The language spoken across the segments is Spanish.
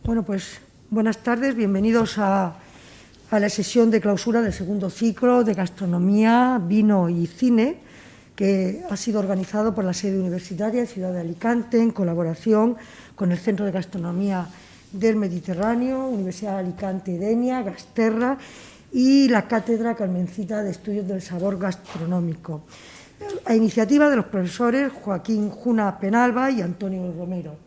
Bueno, pues buenas tardes, bienvenidos a la sesión de clausura del segundo ciclo de Gastronomía, Vino y Cine, que ha sido organizado por la sede universitaria de Ciudad de Alicante en colaboración con el Centro de Gastronomía del Mediterráneo, Universidad de Alicante, Denia, Gasterra y la Cátedra Carmencita de Estudios del Sabor Gastronómico, a iniciativa de los profesores Joaquín Juna Penalba y Antonio Romero.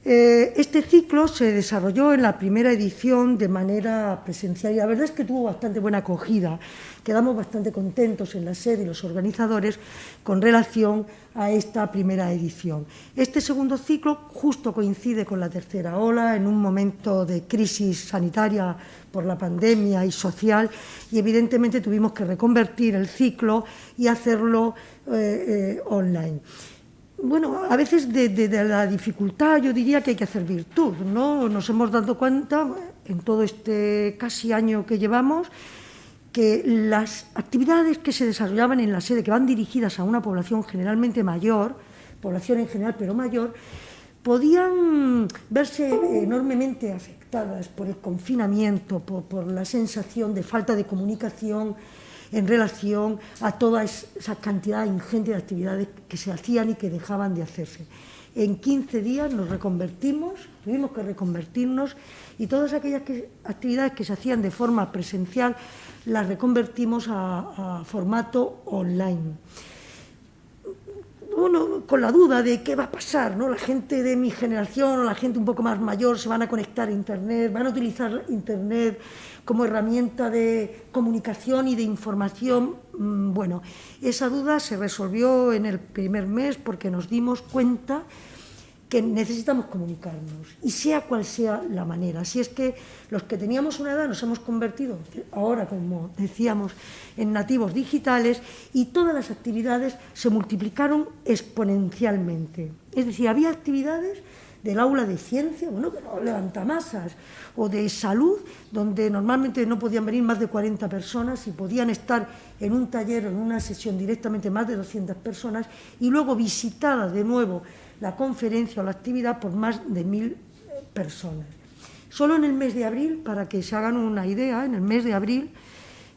Este ciclo se desarrolló en la primera edición de manera presencial y la verdad es que tuvo bastante buena acogida. Quedamos bastante contentos en la sede y los organizadores con relación a esta primera edición. Este segundo ciclo justo coincide con la tercera ola, en un momento de crisis sanitaria por la pandemia y social, y evidentemente tuvimos que reconvertir el ciclo y hacerlo online. Bueno, a veces de la dificultad yo diría que hay que hacer virtud, ¿no? Nos hemos dado cuenta en todo este casi año que llevamos que las actividades que se desarrollaban en la sede, que van dirigidas a una población generalmente mayor, población en general pero mayor, podían verse enormemente afectadas por el confinamiento, por la sensación de falta de comunicación en relación a toda esa cantidad ingente de actividades que se hacían y que dejaban de hacerse. En 15 días nos reconvertimos, tuvimos que reconvertirnos y todas aquellas actividades que se hacían de forma presencial las reconvertimos a formato online. Bueno, con la duda de qué va a pasar, ¿no? La gente de mi generación o la gente un poco más mayor se van a conectar a Internet, van a utilizar Internet como herramienta de comunicación y de información. Bueno, esa duda se resolvió en el primer mes porque nos dimos cuenta que necesitamos comunicarnos, y sea cual sea la manera. Si es que los que teníamos una edad nos hemos convertido ahora, como decíamos, en nativos digitales, y todas las actividades se multiplicaron exponencialmente. Es decir, había actividades del aula de ciencia, bueno, que no levantamasas, o de salud, donde normalmente no podían venir más de 40 personas y podían estar en un taller o en una sesión directamente más de 200 personas, y luego visitada de nuevo la conferencia o la actividad por más de 1000 personas. Solo en el mes de abril, para que se hagan una idea, en el mes de abril,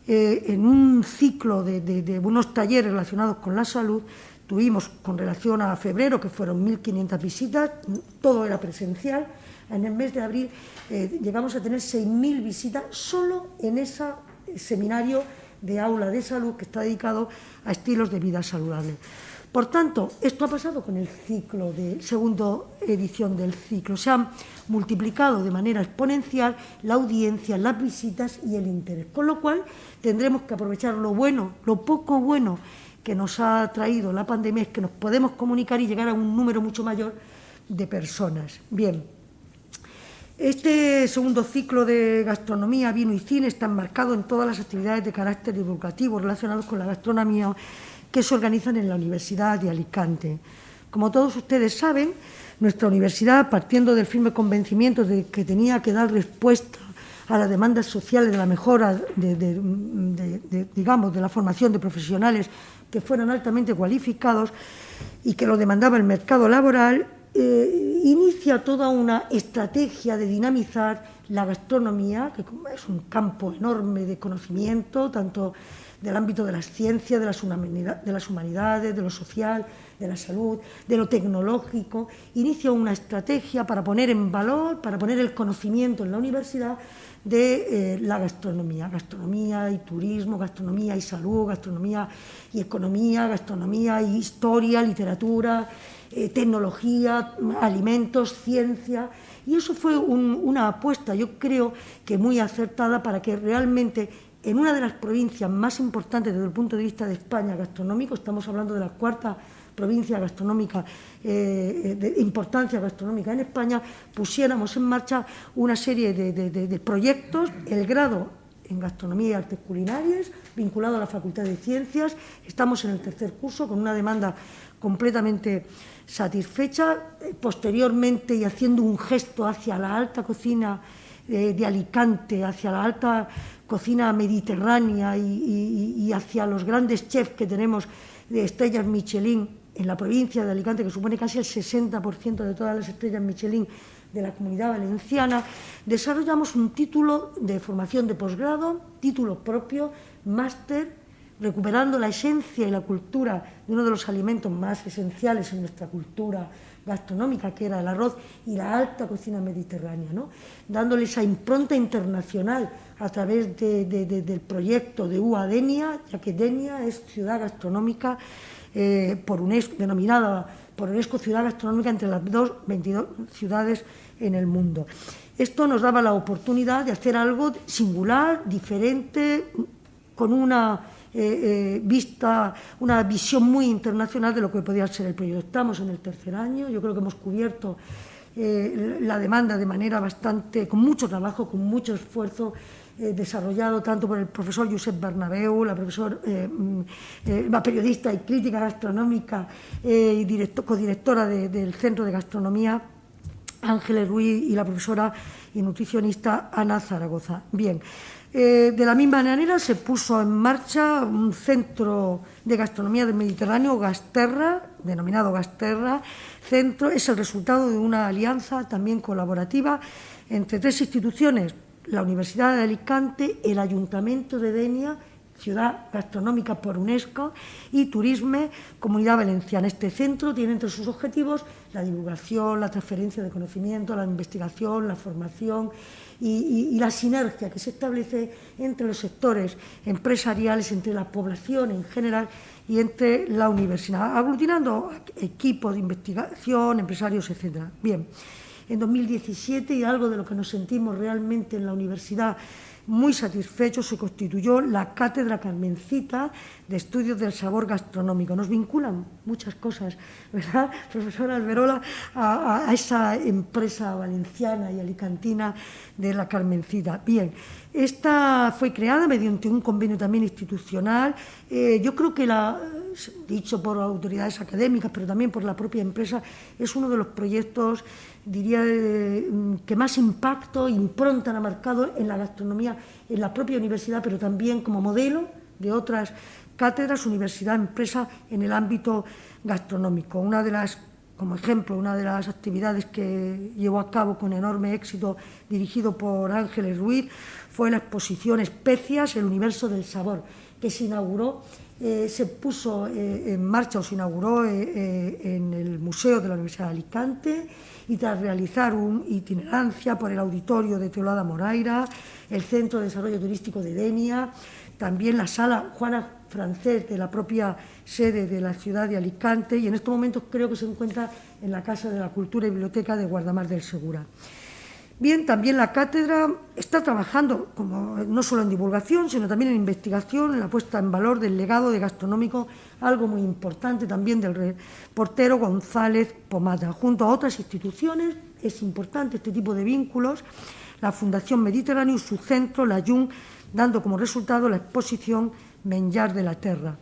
en un ciclo de unos talleres relacionados con la salud, tuvimos con relación a febrero, que fueron 1500 visitas, todo era presencial. En el mes de abril llegamos a tener 6000 visitas solo en ese seminario de aula de salud que está dedicado a estilos de vida saludables. Por tanto, esto ha pasado con el ciclo de segunda edición del ciclo. Se han multiplicado de manera exponencial la audiencia, las visitas y el interés. Con lo cual, tendremos que aprovechar lo bueno, lo poco bueno que nos ha traído la pandemia, es que nos podemos comunicar y llegar a un número mucho mayor de personas. Bien, este segundo ciclo de gastronomía, vino y cine está enmarcado en todas las actividades de carácter divulgativo relacionadas con la gastronomía que se organizan en la Universidad de Alicante. Como todos ustedes saben, nuestra universidad, partiendo del firme convencimiento de que tenía que dar respuesta a las demandas sociales de la mejora digamos, de la formación de profesionales que fueran altamente cualificados y que lo demandaba el mercado laboral, inicia toda una estrategia de dinamizar la gastronomía, que es un campo enorme de conocimiento, tanto del ámbito de las ciencias, de las humanidades, de lo social, de la salud, de lo tecnológico. Inicia una estrategia para poner en valor, para poner el conocimiento en la universidad de la gastronomía. Gastronomía y turismo, gastronomía y salud, gastronomía y economía, gastronomía y historia, literatura, tecnología, alimentos, ciencia. Y eso fue una apuesta, yo creo que muy acertada, para que realmente en una de las provincias más importantes desde el punto de vista de España gastronómico, estamos hablando de la cuarta provincia gastronómica de importancia gastronómica en España, pusiéramos en marcha una serie de proyectos, el grado en Gastronomía y Artes Culinarias, vinculado a la Facultad de Ciencias. Estamos en el tercer curso con una demanda completamente satisfecha. Posteriormente, y haciendo un gesto hacia la alta cocina de Alicante hacia la alta cocina mediterránea y hacia los grandes chefs que tenemos de estrellas Michelin en la provincia de Alicante, que supone casi el 60% de todas las estrellas Michelin de la Comunidad Valenciana, desarrollamos un título de formación de posgrado, título propio, máster, recuperando la esencia y la cultura de uno de los alimentos más esenciales en nuestra cultura gastronómica, que era el arroz, y la alta cocina mediterránea, ¿no? Dándole esa impronta internacional a través del proyecto de UA Denia, ya que Denia es ciudad gastronómica por UNESCO, denominada por UNESCO ciudad gastronómica entre las 22 ciudades en el mundo. Esto nos daba la oportunidad de hacer algo singular, diferente, con una visión muy internacional de lo que podía ser el proyecto. Estamos en el tercer año, yo creo que hemos cubierto la demanda de manera bastante, con mucho trabajo, con mucho esfuerzo, desarrollado tanto por el profesor Josep Bernabeu, la periodista y crítica gastronómica y codirectora del Centro de Gastronomía, Ángeles Ruiz, y la profesora y nutricionista Ana Zaragoza. Bien, de la misma manera se puso en marcha un centro de gastronomía del Mediterráneo, Gasterra, denominado Gasterra. Centro es el resultado de una alianza también colaborativa entre tres instituciones: la Universidad de Alicante, el Ayuntamiento de Denia, ciudad gastronómica por UNESCO, y Turisme, Comunidad Valenciana. Este centro tiene entre sus objetivos la divulgación, la transferencia de conocimiento, la investigación, la formación y la sinergia que se establece entre los sectores empresariales, entre la población en general y entre la universidad, aglutinando equipos de investigación, empresarios, etc. Bien, en 2017, y algo de lo que nos sentimos realmente en la universidad muy satisfechos, se constituyó la Cátedra Carmencita de Estudios del Sabor Gastronómico. Nos vinculan muchas cosas, ¿verdad, profesora Alberola?, a esa empresa valenciana y alicantina de la Carmencita. Bien, esta fue creada mediante un convenio también institucional. Yo creo que dicho por autoridades académicas, pero también por la propia empresa, es uno de los proyectos, diría, que más impacto, impronta han marcado en la gastronomía, en la propia universidad, pero también como modelo de otras cátedras, universidad, empresa en el ámbito gastronómico. Como ejemplo, una de las actividades que llevó a cabo con enorme éxito, dirigido por Ángeles Ruiz, fue la exposición Especias, el universo del sabor, que se inauguró, se puso en marcha o se inauguró en el Museo de la Universidad de Alicante, y tras realizar una itinerancia por el auditorio de Teulada Moraira, el Centro de Desarrollo Turístico de Denia, también la Sala Juana Francés de la propia sede de la ciudad de Alicante, y en estos momentos creo que se encuentra en la Casa de la Cultura y Biblioteca de Guardamar del Segura. Bien, también la cátedra está trabajando no solo en divulgación, sino también en investigación, en la puesta en valor del legado gastronómico, algo muy importante también del reportero González Pomata. Junto a otras instituciones, es importante este tipo de vínculos, la Fundación Mediterráneo y su centro, la JUN, dando como resultado la exposición Menjar de la Terra.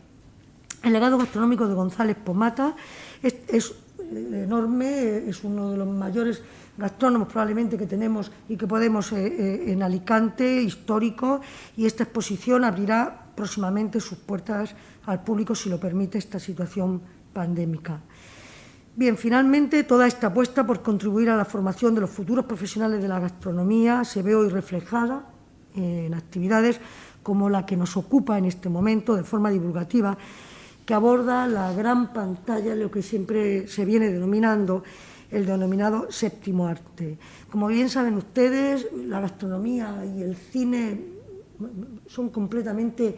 El legado gastronómico de González Pomata es enorme, es uno de los mayores gastrónomos probablemente que tenemos y que podemos en Alicante, histórico, y esta exposición abrirá próximamente sus puertas al público, si lo permite esta situación pandémica. Bien, finalmente, toda esta apuesta por contribuir a la formación de los futuros profesionales de la gastronomía se ve hoy reflejada en actividades como la que nos ocupa en este momento de forma divulgativa, que aborda la gran pantalla, lo que siempre se viene denominando el denominado séptimo arte. Como bien saben ustedes, la gastronomía y el cine son completamente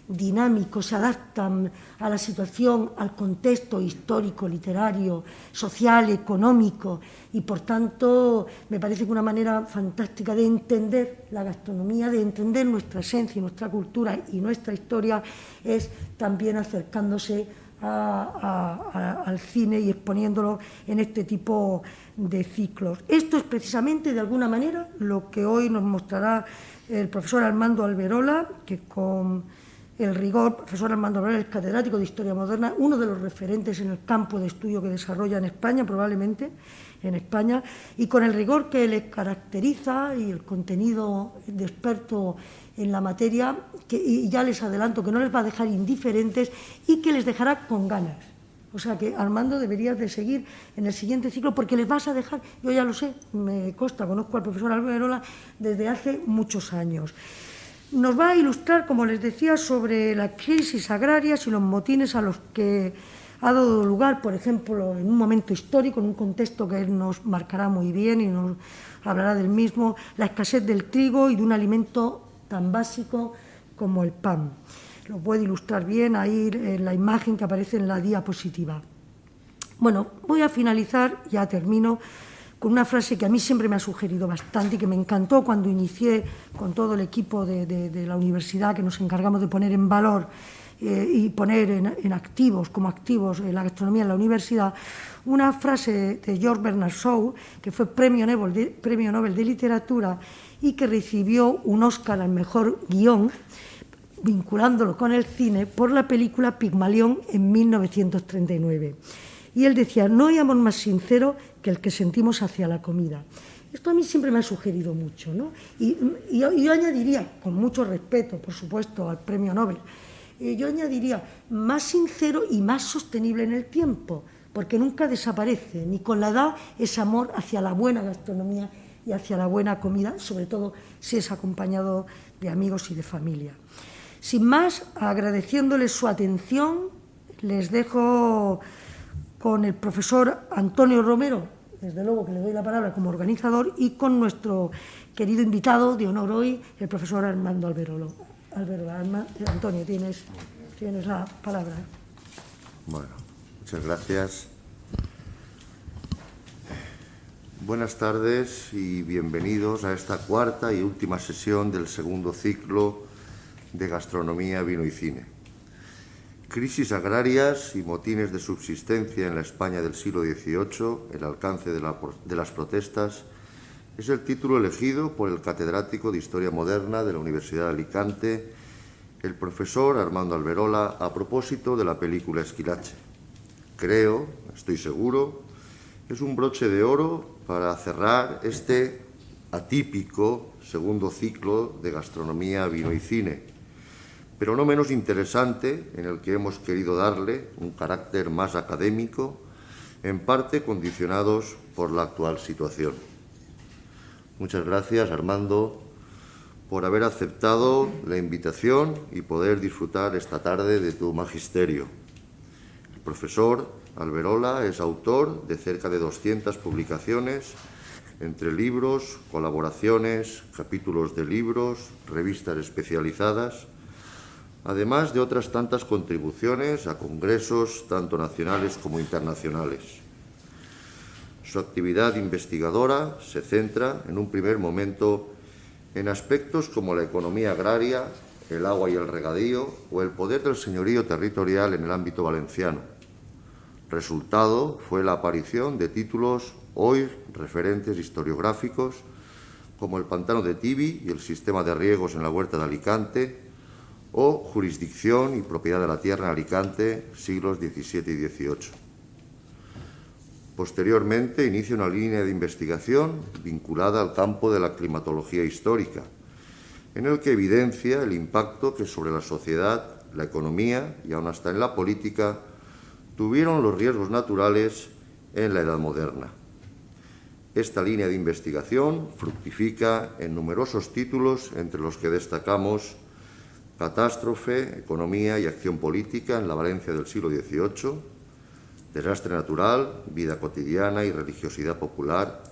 dinámicos, se adaptan a la situación, al contexto histórico, literario, social, económico, y por tanto me parece que una manera fantástica de entender la gastronomía, de entender nuestra esencia y nuestra cultura y nuestra historia, es también acercándose al cine y exponiéndolo en este tipo de ciclos. Esto es precisamente, de alguna manera, lo que hoy nos mostrará el profesor Armando Alberola, que con el rigor. Profesor Armando Alberola es catedrático de Historia Moderna, uno de los referentes en el campo de estudio que desarrolla en España, probablemente en España, y con el rigor que le caracteriza y el contenido de experto en la materia, y ya les adelanto que no les va a dejar indiferentes y que les dejará con ganas. O sea que, Armando, deberías de seguir en el siguiente ciclo porque les vas a dejar, yo ya lo sé, me consta, conozco al profesor Alberola desde hace muchos años. Nos va a ilustrar, como les decía, sobre las crisis agrarias y los motines a los que ha dado lugar, por ejemplo, en un momento histórico, en un contexto que él nos marcará muy bien y nos hablará del mismo, la escasez del trigo y de un alimento tan básico como el pan. Lo puede ilustrar bien ahí en la imagen que aparece en la diapositiva. Bueno, voy a finalizar, ya termino, con una frase que a mí siempre me ha sugerido bastante y que me encantó cuando inicié con todo el equipo de la universidad que nos encargamos de poner en valor y poner en activos, como activos, la gastronomía en la universidad, una frase de George Bernard Shaw, que fue premio Nobel de Literatura y que recibió un Oscar al mejor guión, vinculándolo con el cine, por la película Pigmalión en 1939. Y él decía, no hay amor más sincero que el que sentimos hacia la comida. Esto a mí siempre me ha sugerido mucho, ¿no? Y yo añadiría, con mucho respeto, por supuesto, al premio Nobel, yo añadiría más sincero y más sostenible en el tiempo, porque nunca desaparece, ni con la edad, ese amor hacia la buena gastronomía y hacia la buena comida, sobre todo si es acompañado de amigos y de familia. Sin más, agradeciéndoles su atención, les dejo con el profesor Antonio Romero, desde luego que le doy la palabra como organizador, y con nuestro querido invitado de honor hoy, el profesor Armando Alberola. Antonio, tienes la palabra. Bueno, muchas gracias. Buenas tardes y bienvenidos a esta cuarta y última sesión del segundo ciclo de Gastronomía, Vino y Cine. Crisis agrarias y motines de subsistencia en la España del siglo XVIII, el alcance de las protestas, es el título elegido por el catedrático de Historia Moderna de la Universidad de Alicante, el profesor Armando Alberola, a propósito de la película Esquilache. Creo, estoy seguro, es un broche de oro para cerrar este atípico segundo ciclo de Gastronomía, Vino y Cine, pero no menos interesante, en el que hemos querido darle un carácter más académico, en parte condicionados por la actual situación. Muchas gracias, Armando, por haber aceptado la invitación y poder disfrutar esta tarde de tu magisterio. El profesor Alberola es autor de cerca de 200 publicaciones, entre libros, colaboraciones, capítulos de libros, revistas especializadas, además de otras tantas contribuciones a congresos tanto nacionales como internacionales. Su actividad investigadora se centra, en un primer momento, en aspectos como la economía agraria, el agua y el regadío o el poder del señorío territorial en el ámbito valenciano. Resultado fue la aparición de títulos hoy referentes historiográficos como el pantano de Tibi y el sistema de riegos en la huerta de Alicante, o Jurisdicción y propiedad de la tierra en Alicante, siglos XVII y XVIII. Posteriormente inicia una línea de investigación vinculada al campo de la climatología histórica, en el que evidencia el impacto que sobre la sociedad, la economía y aún hasta en la política tuvieron los riesgos naturales en la Edad Moderna. Esta línea de investigación fructifica en numerosos títulos, entre los que destacamos Catástrofe, Economía y Acción Política en la Valencia del siglo XVIII, Desastre Natural, Vida Cotidiana y Religiosidad Popular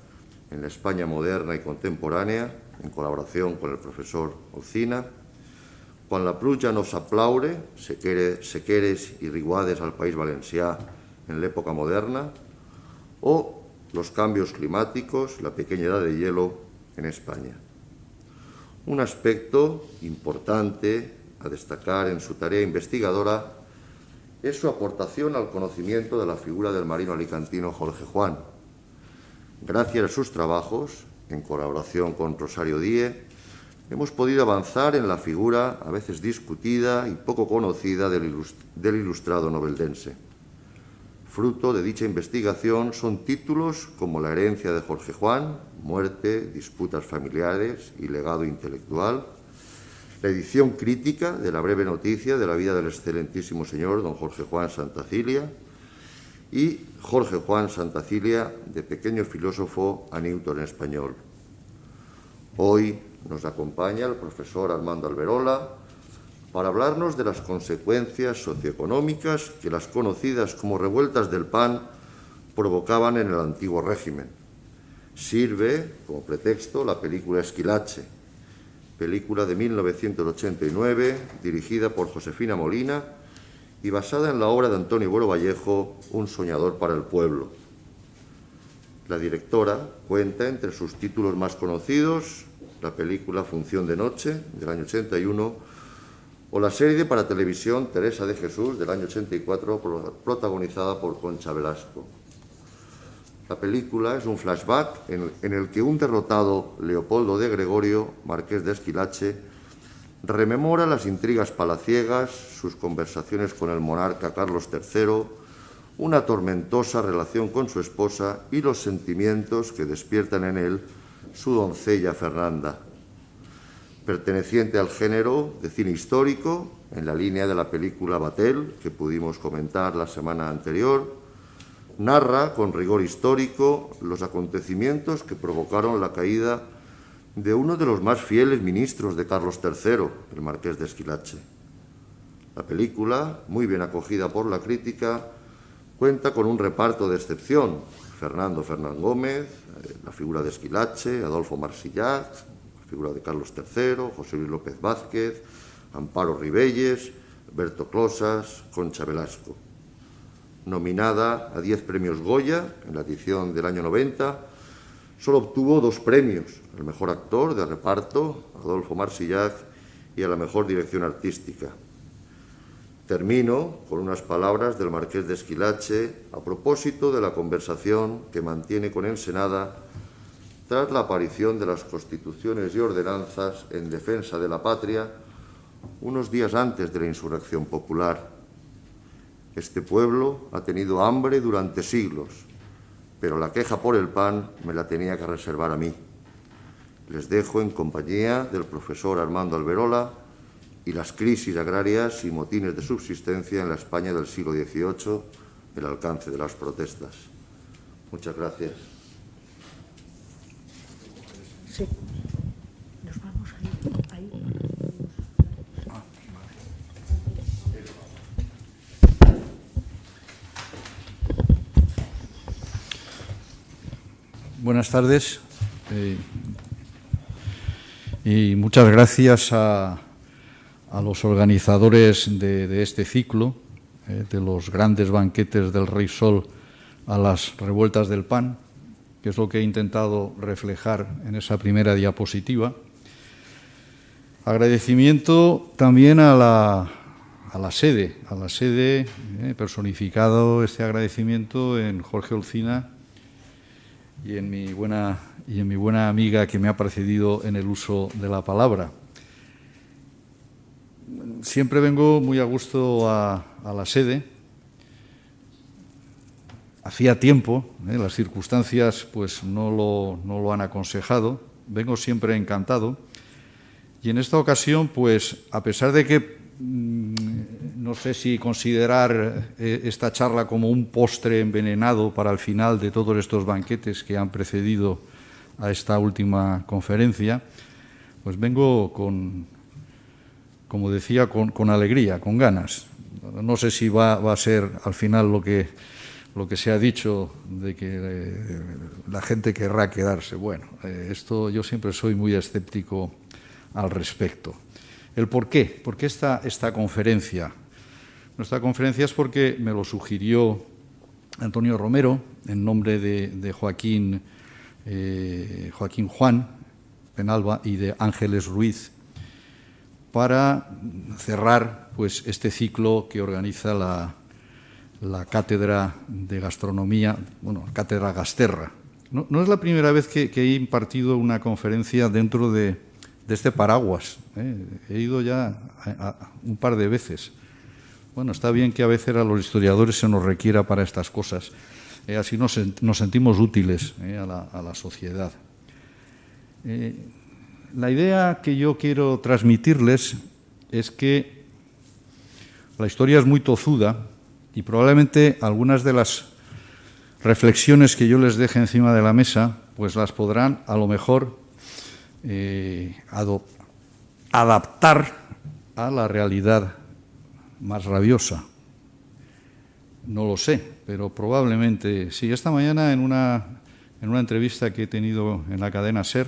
en la España Moderna y Contemporánea, en colaboración con el profesor Olcina, Quan la pluja no s'aplaure, sequeres y riguades al País Valencià en la época moderna, o Los cambios climáticos, la pequeña edad de hielo en España. Un aspecto importante a destacar en su tarea investigadora es su aportación al conocimiento de la figura del marino alicantino Jorge Juan. Gracias a sus trabajos, en colaboración con Rosario Díez, hemos podido avanzar en la figura, a veces discutida y poco conocida, del ilustrado noveldense. Fruto de dicha investigación son títulos como La herencia de Jorge Juan, Muerte, disputas familiares y legado intelectual, la edición crítica de la breve noticia de la vida del excelentísimo señor don Jorge Juan Santacilia y Jorge Juan Santacilia, de pequeño filósofo a Newton en español. Hoy nos acompaña el profesor Armando Alberola para hablarnos de las consecuencias socioeconómicas que las conocidas como revueltas del pan provocaban en el antiguo régimen. Sirve como pretexto la película Esquilache, película de 1989, dirigida por Josefina Molina y basada en la obra de Antonio Buero Vallejo, Un soñador para el pueblo. La directora cuenta entre sus títulos más conocidos la película Función de noche, del año 81, o la serie para televisión Teresa de Jesús, del año 84, protagonizada por Concha Velasco. La película es un flashback en el que un derrotado Leopoldo de Gregorio, marqués de Esquilache, rememora las intrigas palaciegas, sus conversaciones con el monarca Carlos III, una tormentosa relación con su esposa y los sentimientos que despiertan en él su doncella Fernanda. Perteneciente al género de cine histórico, en la línea de la película Batel, que pudimos comentar la semana anterior, narra con rigor histórico los acontecimientos que provocaron la caída de uno de los más fieles ministros de Carlos III, el marqués de Esquilache. La película, muy bien acogida por la crítica, cuenta con un reparto de excepción: Fernando Fernán Gómez, la figura de Esquilache, Adolfo Marsillac, la figura de Carlos III, José Luis López Vázquez, Amparo Ribelles, Berto Closas, Concha Velasco. Nominada a 10 premios Goya en la edición del año 90, solo obtuvo 2 premios: al mejor actor de reparto, Adolfo Marsillac, y a la mejor dirección artística. Termino con unas palabras del marqués de Esquilache a propósito de la conversación que mantiene con Ensenada tras la aparición de las constituciones y ordenanzas en defensa de la patria unos días antes de la insurrección popular. Este pueblo ha tenido hambre durante siglos, pero la queja por el pan me la tenía que reservar a mí. Les dejo en compañía del profesor Armando Alberola y las crisis agrarias y motines de subsistencia en la España del siglo XVIII, el alcance de las protestas. Muchas gracias. Sí, nos vamos ahí. Buenas tardes y muchas gracias a los organizadores de este ciclo, de los grandes banquetes del Rey Sol a las revueltas del pan, que es lo que he intentado reflejar en esa primera diapositiva. Agradecimiento también a la sede, personificado este agradecimiento en Jorge Olcina y en mi buena amiga que me ha precedido en el uso de la palabra. Siempre vengo muy a gusto a la sede. Hacía tiempo, las circunstancias pues no lo han aconsejado. Vengo siempre encantado. Y en esta ocasión, pues a pesar de que no sé si considerar esta charla como un postre envenenado para el final de todos estos banquetes que han precedido a esta última conferencia, pues vengo como decía, con alegría, con ganas. No sé si va a ser al final lo que se ha dicho de que la gente querrá quedarse. Bueno, esto yo siempre soy muy escéptico al respecto. ¿El por qué? ¿Por qué esta conferencia? Nuestra conferencia es porque me lo sugirió Antonio Romero, en nombre de Joaquín Juan Penalba y de Ángeles Ruiz, para cerrar pues este ciclo que organiza la Cátedra de Gastronomía, Cátedra Gasterra. No es la primera vez que he impartido una conferencia dentro de este paraguas. He ido ya un par de veces. Bueno, está bien que a veces a los historiadores se nos requiera para estas cosas. Así nos sentimos útiles a la sociedad. La idea que yo quiero transmitirles es que la historia es muy tozuda y probablemente algunas de las reflexiones que yo les deje encima de la mesa, pues las podrán a lo mejor adaptar a la realidad más rabiosa. No lo sé, pero probablemente sí. Esta mañana en una entrevista que he tenido en la cadena SER,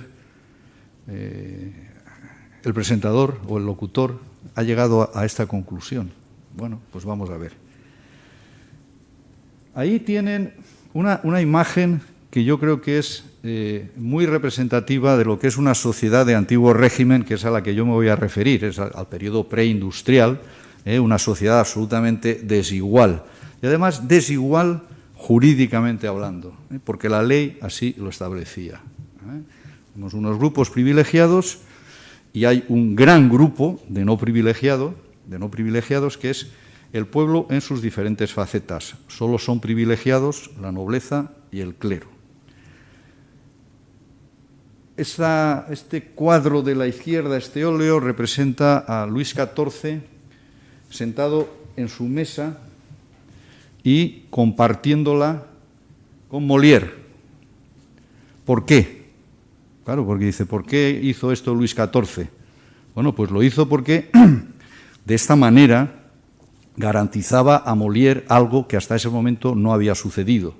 el presentador o el locutor ha llegado a esta conclusión. Bueno, pues vamos a ver. Ahí tienen una imagen que yo creo que es muy representativa de lo que es una sociedad de antiguo régimen, que es a la que yo me voy a referir, es al periodo preindustrial, una sociedad absolutamente desigual, y además desigual jurídicamente hablando, porque la ley así lo establecía. Tenemos unos grupos privilegiados y hay un gran grupo de no privilegiados, que es el pueblo en sus diferentes facetas. Solo son privilegiados la nobleza y el clero. Este cuadro de la izquierda, este óleo, representa a Luis XIV sentado en su mesa y compartiéndola con Molière. ¿Por qué? Claro, porque dice, ¿por qué hizo esto Luis XIV? Bueno, pues lo hizo porque de esta manera garantizaba a Molière algo que hasta ese momento no había sucedido,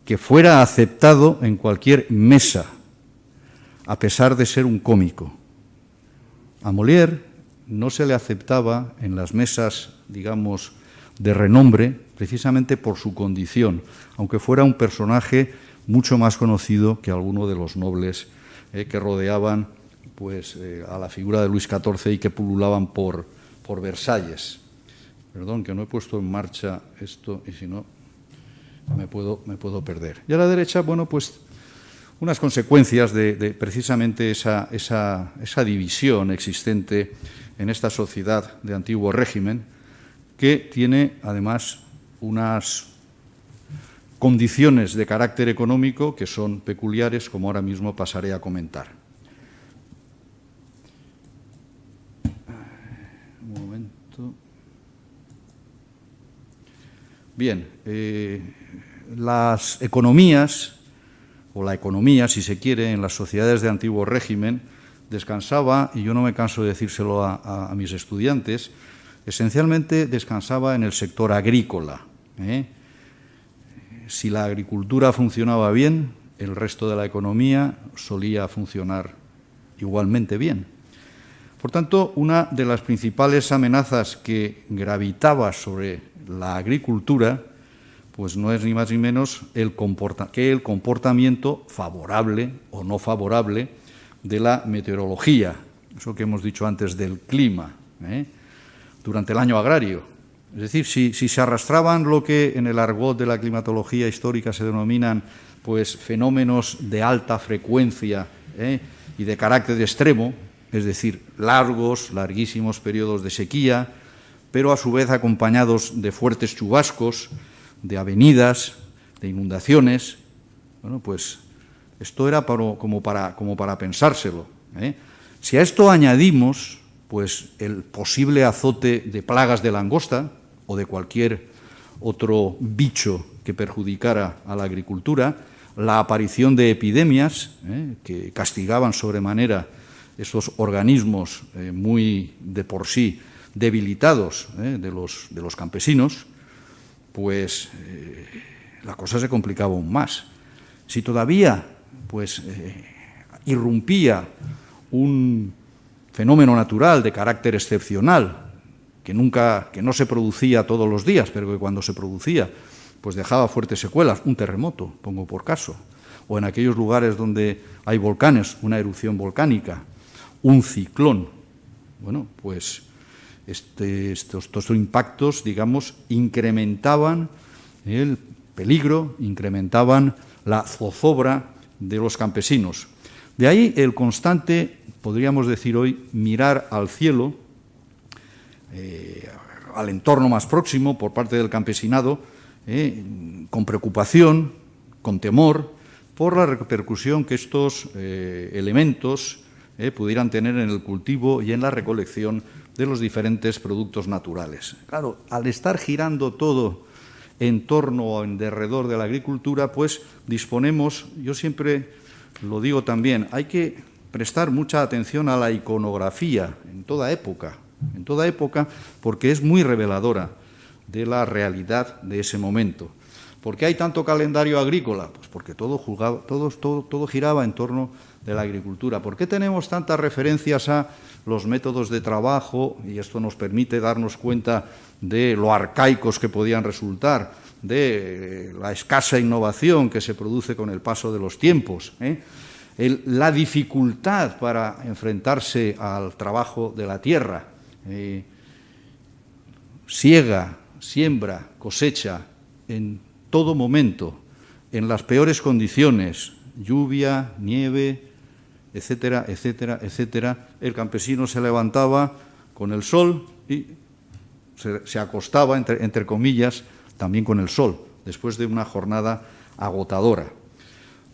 que fuera aceptado en cualquier mesa, a pesar de ser un cómico. A Molière no se le aceptaba en las mesas, digamos, de renombre, precisamente por su condición, aunque fuera un personaje mucho más conocido que alguno de los nobles que rodeaban pues, a la figura de Luis XIV y que pululaban por Versalles. Perdón, que no he puesto en marcha esto y si no me puedo perder. Y a la derecha, bueno, pues unas consecuencias de precisamente esa división existente en esta sociedad de antiguo régimen, que tiene además unas condiciones de carácter económico que son peculiares, como ahora mismo pasaré a comentar. Un momento. Bien, las economías, o la economía, si se quiere, en las sociedades de antiguo régimen, descansaba, y yo no me canso de decírselo a mis estudiantes, esencialmente descansaba en el sector agrícola. Si la agricultura funcionaba bien, el resto de la economía solía funcionar igualmente bien. Por tanto, una de las principales amenazas que gravitaba sobre la agricultura, pues no es ni más ni menos que el comportamiento favorable o no favorable de la meteorología, eso que hemos dicho antes del clima, durante el año agrario. Es decir, si se arrastraban lo que en el argot de la climatología histórica se denominan pues, fenómenos de alta frecuencia y de carácter extremo, es decir, larguísimos periodos de sequía, pero a su vez acompañados de fuertes chubascos, de avenidas, de inundaciones, bueno, pues esto era como para pensárselo. Si a esto añadimos pues, el posible azote de plagas de langosta o de cualquier otro bicho que perjudicara a la agricultura, la aparición de epidemias que castigaban sobremanera esos organismos muy de por sí debilitados de los campesinos, pues la cosa se complicaba aún más. Si todavía pues, irrumpía un fenómeno natural de carácter excepcional, que no se producía todos los días, pero que cuando se producía pues dejaba fuertes secuelas, un terremoto, pongo por caso, o en aquellos lugares donde hay volcanes, una erupción volcánica, un ciclón. Bueno, pues estos impactos, digamos, incrementaban el peligro, incrementaban la zozobra de los campesinos. De ahí el constante podríamos decir hoy, mirar al cielo, al entorno más próximo por parte del campesinado, con preocupación, con temor, por la repercusión que estos elementos pudieran tener en el cultivo y en la recolección de los diferentes productos naturales. Claro, al estar girando todo en torno o en derredor de la agricultura, pues disponemos, yo siempre lo digo también, hay que prestar mucha atención a la iconografía en toda época, porque es muy reveladora de la realidad de ese momento. ¿Por qué hay tanto calendario agrícola? Pues porque todo giraba en torno de la agricultura. ¿Por qué tenemos tantas referencias a los métodos de trabajo? Y esto nos permite darnos cuenta de lo arcaicos que podían resultar, de la escasa innovación que se produce con el paso de los tiempos, la dificultad para enfrentarse al trabajo de la tierra, siega, siembra, cosecha, en todo momento, en las peores condiciones, lluvia, nieve, etcétera, etcétera, etcétera. El campesino se levantaba con el sol y se acostaba, entre comillas, también con el sol, después de una jornada agotadora.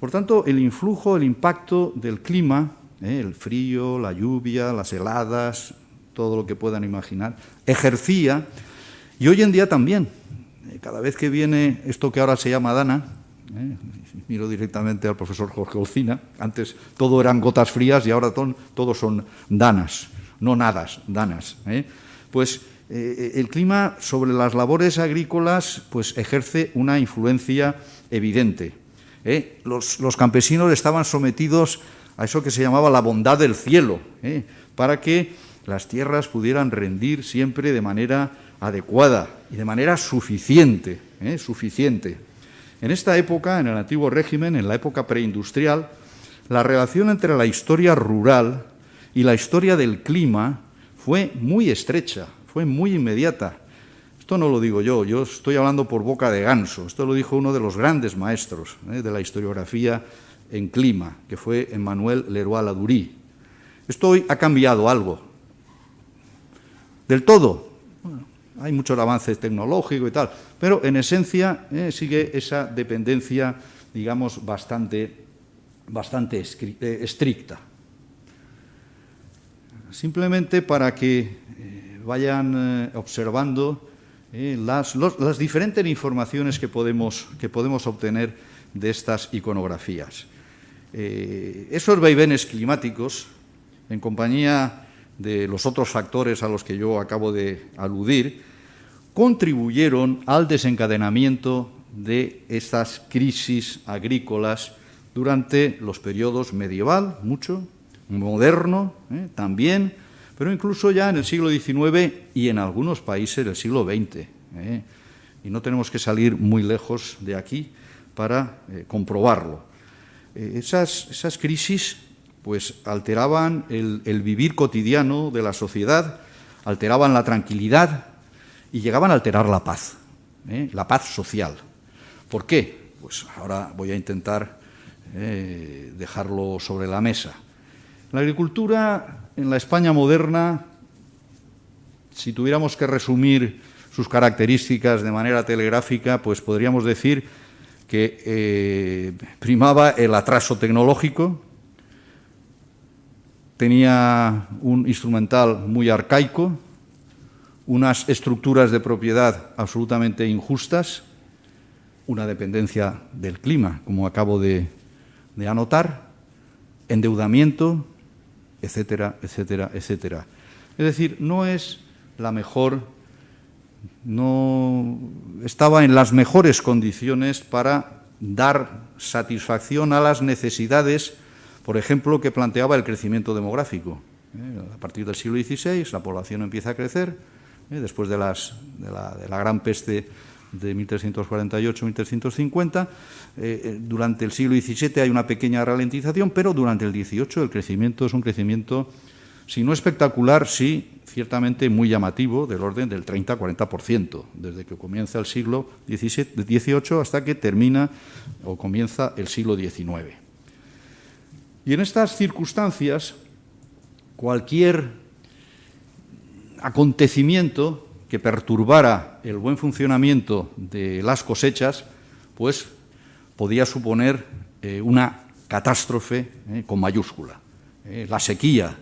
Por tanto, el influjo, el impacto del clima, el frío, la lluvia, las heladas, todo lo que puedan imaginar, ejercía, y hoy en día también. Cada vez que viene esto que ahora se llama Dana, miro directamente al profesor Jorge Olcina, antes todo eran gotas frías y ahora todo son danas, no nadas, danas. Pues el clima sobre las labores agrícolas pues ejerce una influencia evidente. Los campesinos estaban sometidos a eso que se llamaba la bondad del cielo, para que las tierras pudieran rendir siempre de manera adecuada y de manera suficiente. En esta época, en el antiguo régimen, en la época preindustrial, la relación entre la historia rural y la historia del clima fue muy estrecha, fue muy inmediata. Esto no lo digo yo estoy hablando por boca de ganso, esto lo dijo uno de los grandes maestros de la historiografía en clima, que fue Emmanuel Leroy-Ladurie. Esto hoy ha cambiado algo. Del todo. Hay mucho avance tecnológico y tal, pero en esencia sigue esa dependencia, digamos, bastante estricta. Simplemente para que vayan observando las diferentes informaciones que podemos obtener de estas iconografías. Esos vaivenes climáticos, en compañía de los otros factores a los que yo acabo de aludir, contribuyeron al desencadenamiento de estas crisis agrícolas durante los periodos medieval, mucho, moderno, también, pero incluso ya en el siglo XIX y en algunos países del siglo XX. Y no tenemos que salir muy lejos de aquí para comprobarlo. Esas crisis pues alteraban el vivir cotidiano de la sociedad, alteraban la tranquilidad y llegaban a alterar la paz social. ¿Por qué? Pues ahora voy a intentar dejarlo sobre la mesa. La agricultura en la España moderna, si tuviéramos que resumir sus características de manera telegráfica, pues podríamos decir que primaba el atraso tecnológico, tenía un instrumental muy arcaico, unas estructuras de propiedad absolutamente injustas, una dependencia del clima, como acabo de anotar, endeudamiento, etcétera, etcétera, etcétera. Es decir, no es la mejor, no estaba en las mejores condiciones para dar satisfacción a las necesidades, por ejemplo, que planteaba el crecimiento demográfico. A partir del siglo XVI la población empieza a crecer, después de la gran peste de 1348-1350. Durante el siglo XVII hay una pequeña ralentización, pero durante el XVIII el crecimiento es un crecimiento, si no espectacular, sí ciertamente muy llamativo, del orden del 30-40%, desde que comienza el siglo XVIII hasta que termina o comienza el siglo XIX. Y en estas circunstancias, cualquier acontecimiento que perturbara el buen funcionamiento de las cosechas, pues podía suponer una catástrofe con mayúscula. La sequía,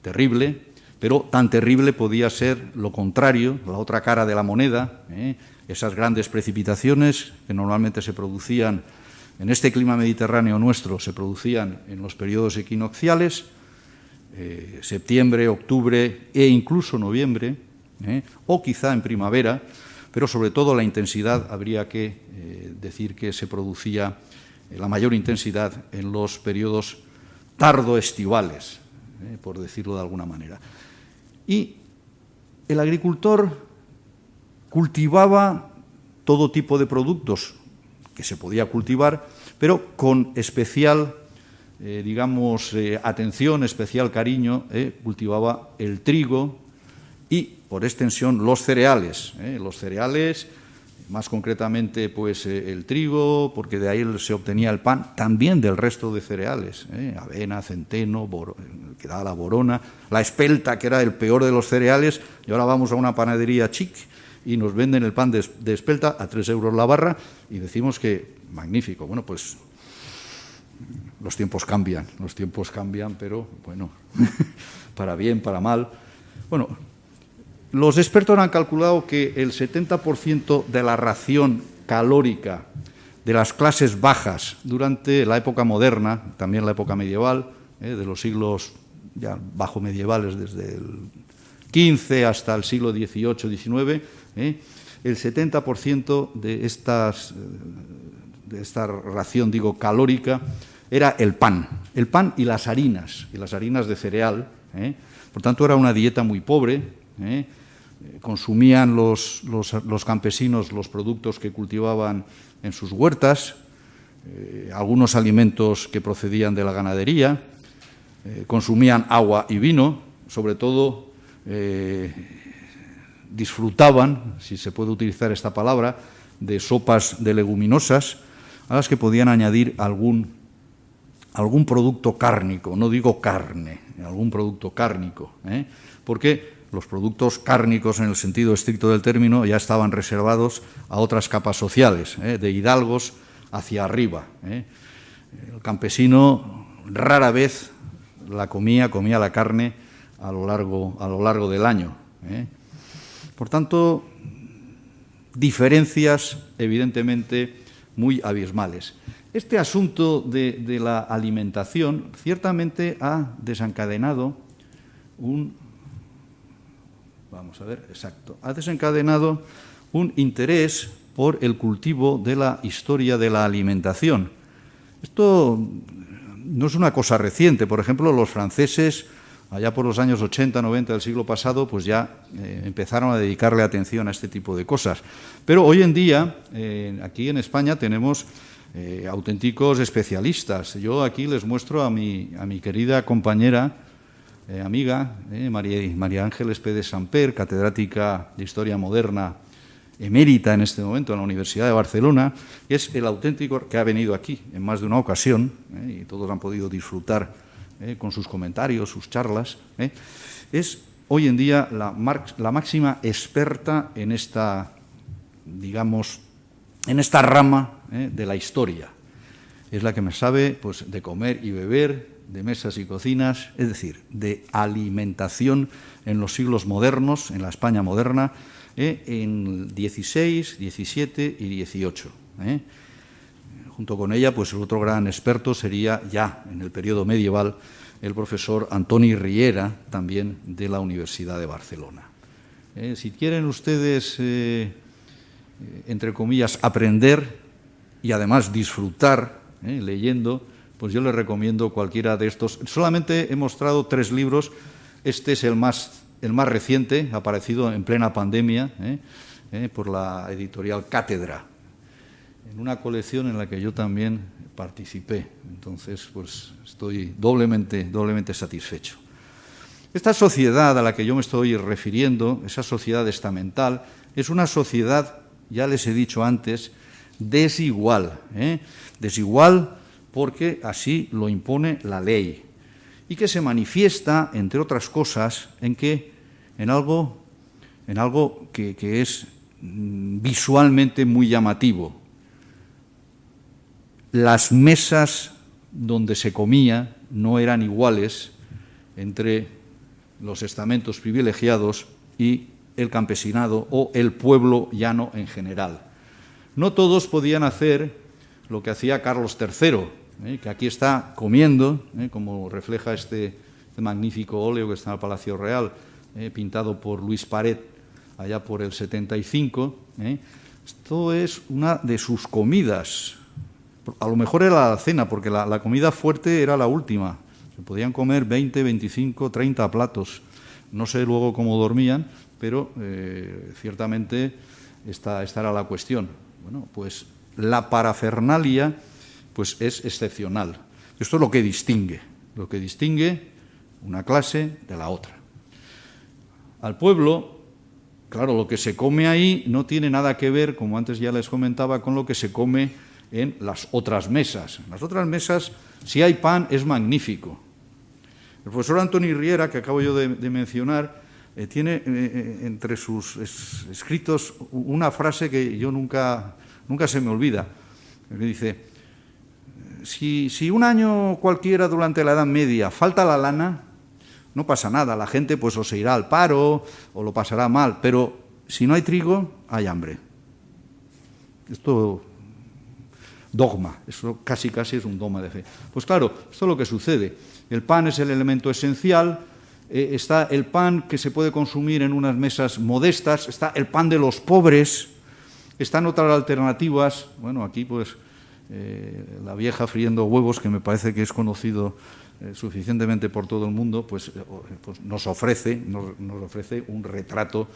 terrible, pero tan terrible podía ser lo contrario, la otra cara de la moneda, esas grandes precipitaciones que normalmente se producían en este clima mediterráneo nuestro, se producían en los periodos equinocciales, septiembre, octubre e incluso noviembre, o quizá en primavera, pero sobre todo la intensidad, habría que decir que se producía la mayor intensidad en los periodos tardoestivales, por decirlo de alguna manera. Y el agricultor cultivaba todo tipo de productos que se podía cultivar, pero con especial, atención, especial cariño, cultivaba el trigo y, por extensión, los cereales. Los cereales, más concretamente, pues el trigo, porque de ahí se obtenía el pan, también del resto de cereales, avena, centeno, que da la borona, la espelta, que era el peor de los cereales, y ahora vamos a una panadería chic y nos venden el pan de espelta a 3 euros la barra y decimos que magnífico. Bueno, pues los tiempos cambian, pero bueno, para bien, para mal. Bueno, los expertos han calculado que el 70% de la ración calórica de las clases bajas durante la época moderna, también la época medieval, de los siglos ya bajo medievales, desde el XV hasta el siglo XVIII-XIX, el 70% de esta ración, calórica, era el pan y las harinas de cereal. Por tanto, era una dieta muy pobre. Consumían los campesinos los productos que cultivaban en sus huertas, algunos alimentos que procedían de la ganadería, consumían agua y vino, sobre todo disfrutaban, si se puede utilizar esta palabra, de sopas de leguminosas a las que podían añadir algún producto cárnico, no digo carne, algún producto cárnico, porque los productos cárnicos en el sentido estricto del término ya estaban reservados a otras capas sociales, de hidalgos hacia arriba. El campesino rara vez comía la carne a lo largo del año. Por tanto, diferencias evidentemente muy abismales. Este asunto de la alimentación ciertamente ha desencadenado un interés por el cultivo de la historia de la alimentación. Esto no es una cosa reciente. Por ejemplo, los franceses, allá por los años 80, 90 del siglo pasado, pues ya empezaron a dedicarle atención a este tipo de cosas. Pero hoy en día, aquí en España, tenemos auténticos especialistas. Yo aquí les muestro a mi querida compañera, amiga, María Ángeles Pérez Samper, catedrática de Historia Moderna, emérita en este momento en la Universidad de Barcelona, es el auténtico que ha venido aquí en más de una ocasión, y todos han podido disfrutar con sus comentarios, sus charlas, es hoy en día la máxima experta en esta, en esta rama de la historia. Es la que me sabe pues, de comer y beber, de mesas y cocinas, es decir, de alimentación en los siglos modernos, en la España moderna, en XVI, XVII y XVIII. Junto con ella, pues el otro gran experto sería ya en el periodo medieval el profesor Antoni Riera, también de la Universidad de Barcelona. Si quieren ustedes, entre comillas, aprender y además disfrutar leyendo, pues yo les recomiendo cualquiera de estos. Solamente he mostrado 3 libros. Este es el más reciente, aparecido en plena pandemia, por la editorial Cátedra, en una colección en la que yo también participé. Entonces, pues estoy doblemente satisfecho. Esta sociedad a la que yo me estoy refiriendo, esa sociedad estamental, es una sociedad, ya les he dicho antes, desigual. Desigual porque así lo impone la ley. y que se manifiesta, entre otras cosas, en algo que es visualmente muy llamativo. Las mesas donde se comía no eran iguales entre los estamentos privilegiados y el campesinado o el pueblo llano en general. No todos podían hacer lo que hacía Carlos III, que aquí está comiendo, como refleja este magnífico óleo que está en el Palacio Real, pintado por Luis Paret allá por el 75. Esto es una de sus comidas. A lo mejor era la cena, porque la comida fuerte era la última. Se podían comer 20, 25, 30 platos. No sé luego cómo dormían, pero ciertamente esta era la cuestión. Bueno, pues la parafernalia pues es excepcional. Esto es lo que distingue una clase de la otra. Al pueblo, claro, lo que se come ahí no tiene nada que ver, como antes ya les comentaba, con lo que se come en las otras mesas. En las otras mesas, si hay pan, es magnífico. El profesor Antoni Riera, que acabo yo de mencionar, tiene entre sus escritos una frase que yo nunca se me olvida, que dice: si un año cualquiera durante la Edad Media falta la lana, no pasa nada, la gente pues o se irá al paro o lo pasará mal, pero si no hay trigo, hay hambre. Esto dogma, eso casi es un dogma de fe. Pues claro, esto es lo que sucede. El pan es el elemento esencial, está el pan que se puede consumir en unas mesas modestas, está el pan de los pobres, están otras alternativas. Bueno, aquí pues la vieja friendo huevos, que me parece que es conocido suficientemente por todo el mundo, pues nos ofrece un retrato,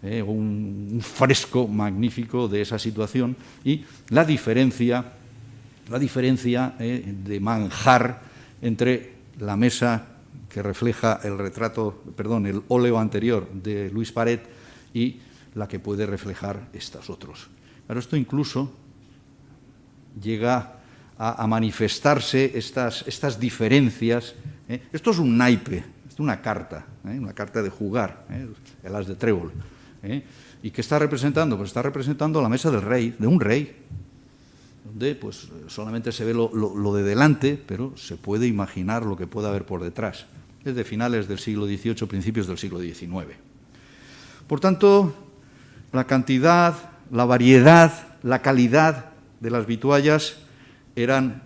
un fresco magnífico de esa situación, y la diferencia de manjar entre la mesa que refleja el óleo anterior de Luis Paret y la que puede reflejar estos otros. Claro, esto incluso llega a manifestarse estas diferencias. Esto es un naipe, es una carta de jugar, el as de trébol. ¿Y qué está representando? Pues está representando la mesa del rey, de un rey, donde pues solamente se ve lo de delante, pero se puede imaginar lo que puede haber por detrás. Es de finales del siglo XVIII, principios del siglo XIX. Por tanto, la cantidad, la variedad, la calidad de las vituallas eran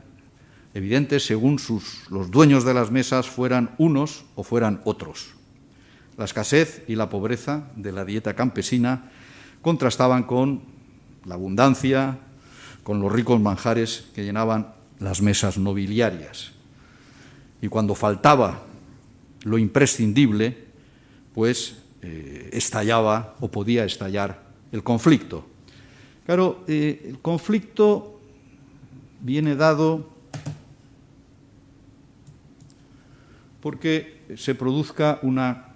evidentes según los dueños de las mesas fueran unos o fueran otros. La escasez y la pobreza de la dieta campesina contrastaban con la abundancia, con los ricos manjares que llenaban las mesas nobiliarias. Y cuando faltaba lo imprescindible, pues estallaba o podía estallar el conflicto. Claro, el conflicto viene dado porque se produzca una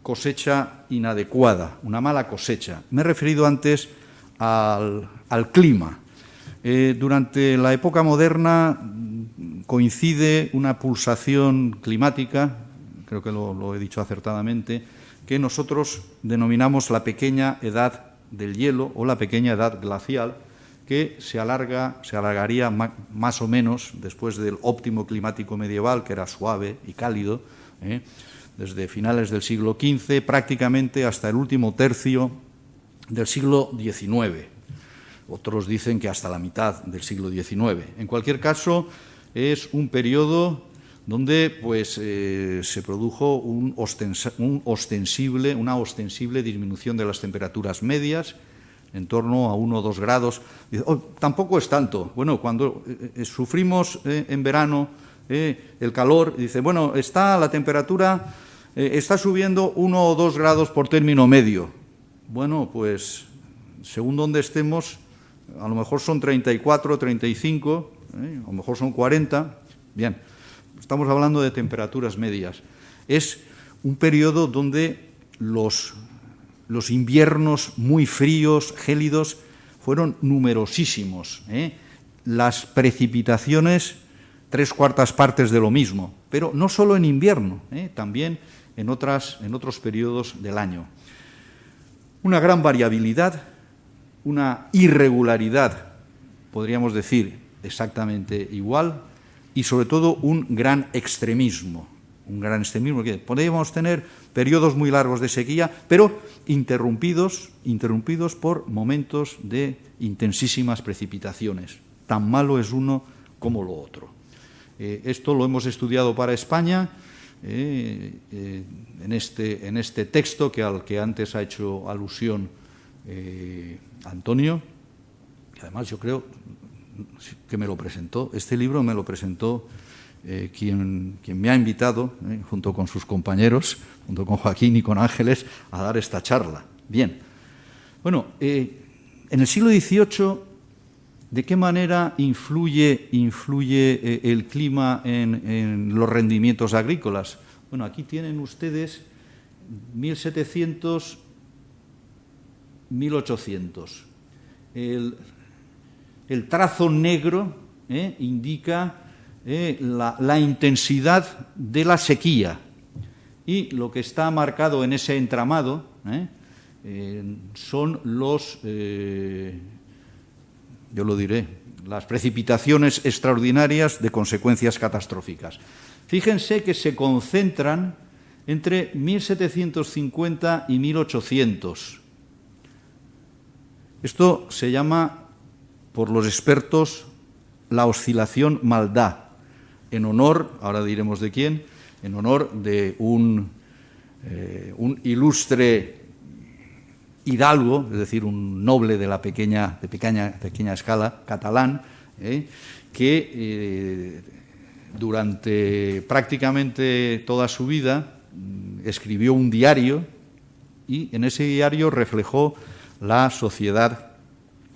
cosecha inadecuada, una mala cosecha. Me he referido antes al clima. Durante la época moderna coincide una pulsación climática, creo que lo he dicho acertadamente, que nosotros denominamos la pequeña edad del hielo o la pequeña edad glacial, que se alargaría más o menos después del óptimo climático medieval, que era suave y cálido, desde finales del siglo XV prácticamente hasta el último tercio del siglo XIX. Otros dicen que hasta la mitad del siglo XIX. En cualquier caso, es un periodo donde pues, se produjo una ostensible disminución de las temperaturas medias, en torno a 1 o 2 grados. Tampoco es tanto. Bueno, cuando sufrimos en verano el calor, dice, bueno, la temperatura está subiendo 1 o 2 grados por término medio. Bueno, pues según donde estemos, a lo mejor son 34, 35, a lo mejor son 40. Bien, estamos hablando de temperaturas medias. Es un periodo donde los inviernos muy fríos, gélidos, fueron numerosísimos. Las precipitaciones 3/4 partes de lo mismo, pero no solo en invierno, también en otros periodos del año. Una gran variabilidad, una irregularidad, podríamos decir exactamente igual, y sobre todo un gran extremismo que podríamos tener periodos muy largos de sequía, pero interrumpidos por momentos de intensísimas precipitaciones. Tan malo es uno como lo otro. Esto lo hemos estudiado para España en este texto al que antes ha hecho alusión Antonio, y además yo creo que me lo presentó, este libro me lo presentó quien me ha invitado, junto con sus compañeros, junto con Joaquín y con Ángeles, a dar esta charla. Bien, bueno, en el siglo XVIII, ¿de qué manera influye el clima en los rendimientos agrícolas? Bueno, aquí tienen ustedes 1700, 1800. El trazo negro indica la intensidad de la sequía, y lo que está marcado en ese entramado son yo lo diré, las precipitaciones extraordinarias de consecuencias catastróficas. Fíjense que se concentran entre 1750 y 1800. Esto se llama, por los expertos, la oscilación Maldá, en honor, ahora diremos de quién, en honor de un ilustre hidalgo, es decir, un noble de pequeña escala, catalán, que durante prácticamente toda su vida escribió un diario, y en ese diario reflejó la sociedad,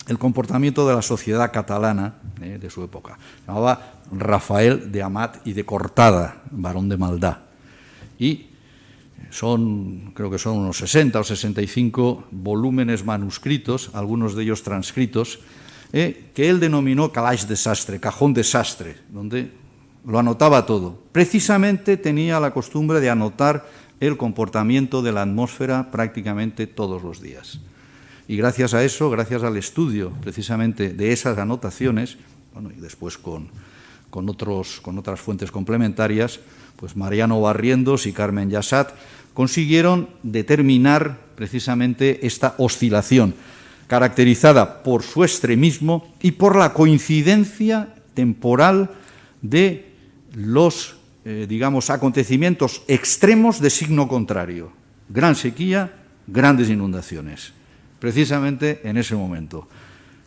el comportamiento de la sociedad catalana de su época. Se llamaba Rafael de Amat y de Cortada, barón de Maldá. Y creo que son unos 60 o 65 volúmenes manuscritos, algunos de ellos transcritos, que él denominó calaix de sastre, cajón de sastre, donde lo anotaba todo. Precisamente tenía la costumbre de anotar el comportamiento de la atmósfera prácticamente todos los días. Y gracias a eso, gracias al estudio precisamente de esas anotaciones, bueno, y después con otras fuentes complementarias, pues Mariano Barrientos y Carmen Yassat consiguieron determinar precisamente esta oscilación, caracterizada por su extremismo y por la coincidencia temporal de los, acontecimientos extremos de signo contrario. Gran sequía, grandes inundaciones. Precisamente en ese momento.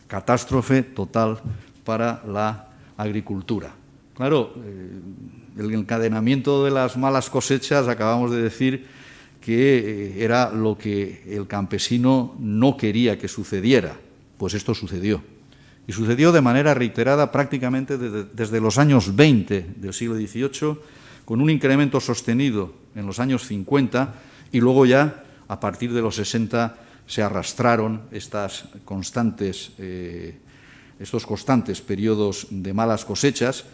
Catástrofe total para la agricultura. Claro, el encadenamiento de las malas cosechas, acabamos de decir que era lo que el campesino no quería que sucediera. Pues esto sucedió. Y sucedió de manera reiterada prácticamente desde los años 20 del siglo XVIII, con un incremento sostenido en los años 50, y luego ya, a partir de los 60, se arrastraron estos constantes periodos de malas cosechas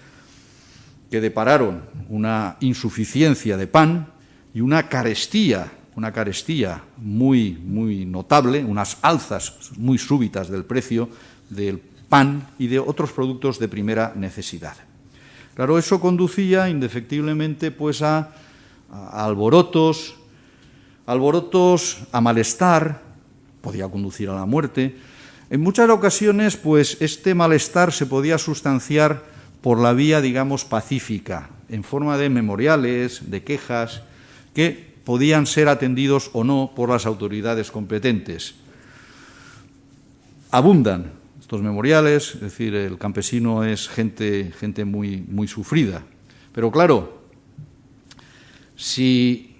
que depararon una insuficiencia de pan y una carestía muy, muy notable, unas alzas muy súbitas del precio del pan y de otros productos de primera necesidad. Claro, eso conducía indefectiblemente pues a alborotos, a malestar, podía conducir a la muerte. En muchas ocasiones, pues, este malestar se podía sustanciar por la vía, pacífica, en forma de memoriales, de quejas, que podían ser atendidos o no por las autoridades competentes. Abundan estos memoriales, es decir, el campesino es gente muy, muy sufrida. Pero claro, si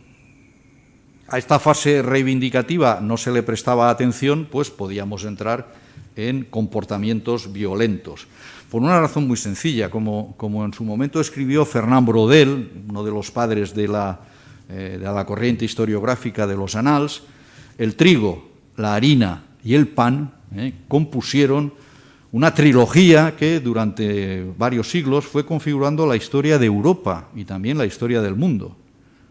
a esta fase reivindicativa no se le prestaba atención, pues podíamos entrar en comportamientos violentos. Por una razón muy sencilla, como en su momento escribió Fernand Braudel, uno de los padres de la corriente historiográfica de los Annals, el trigo, la harina y el pan compusieron una trilogía que durante varios siglos fue configurando la historia de Europa y también la historia del mundo.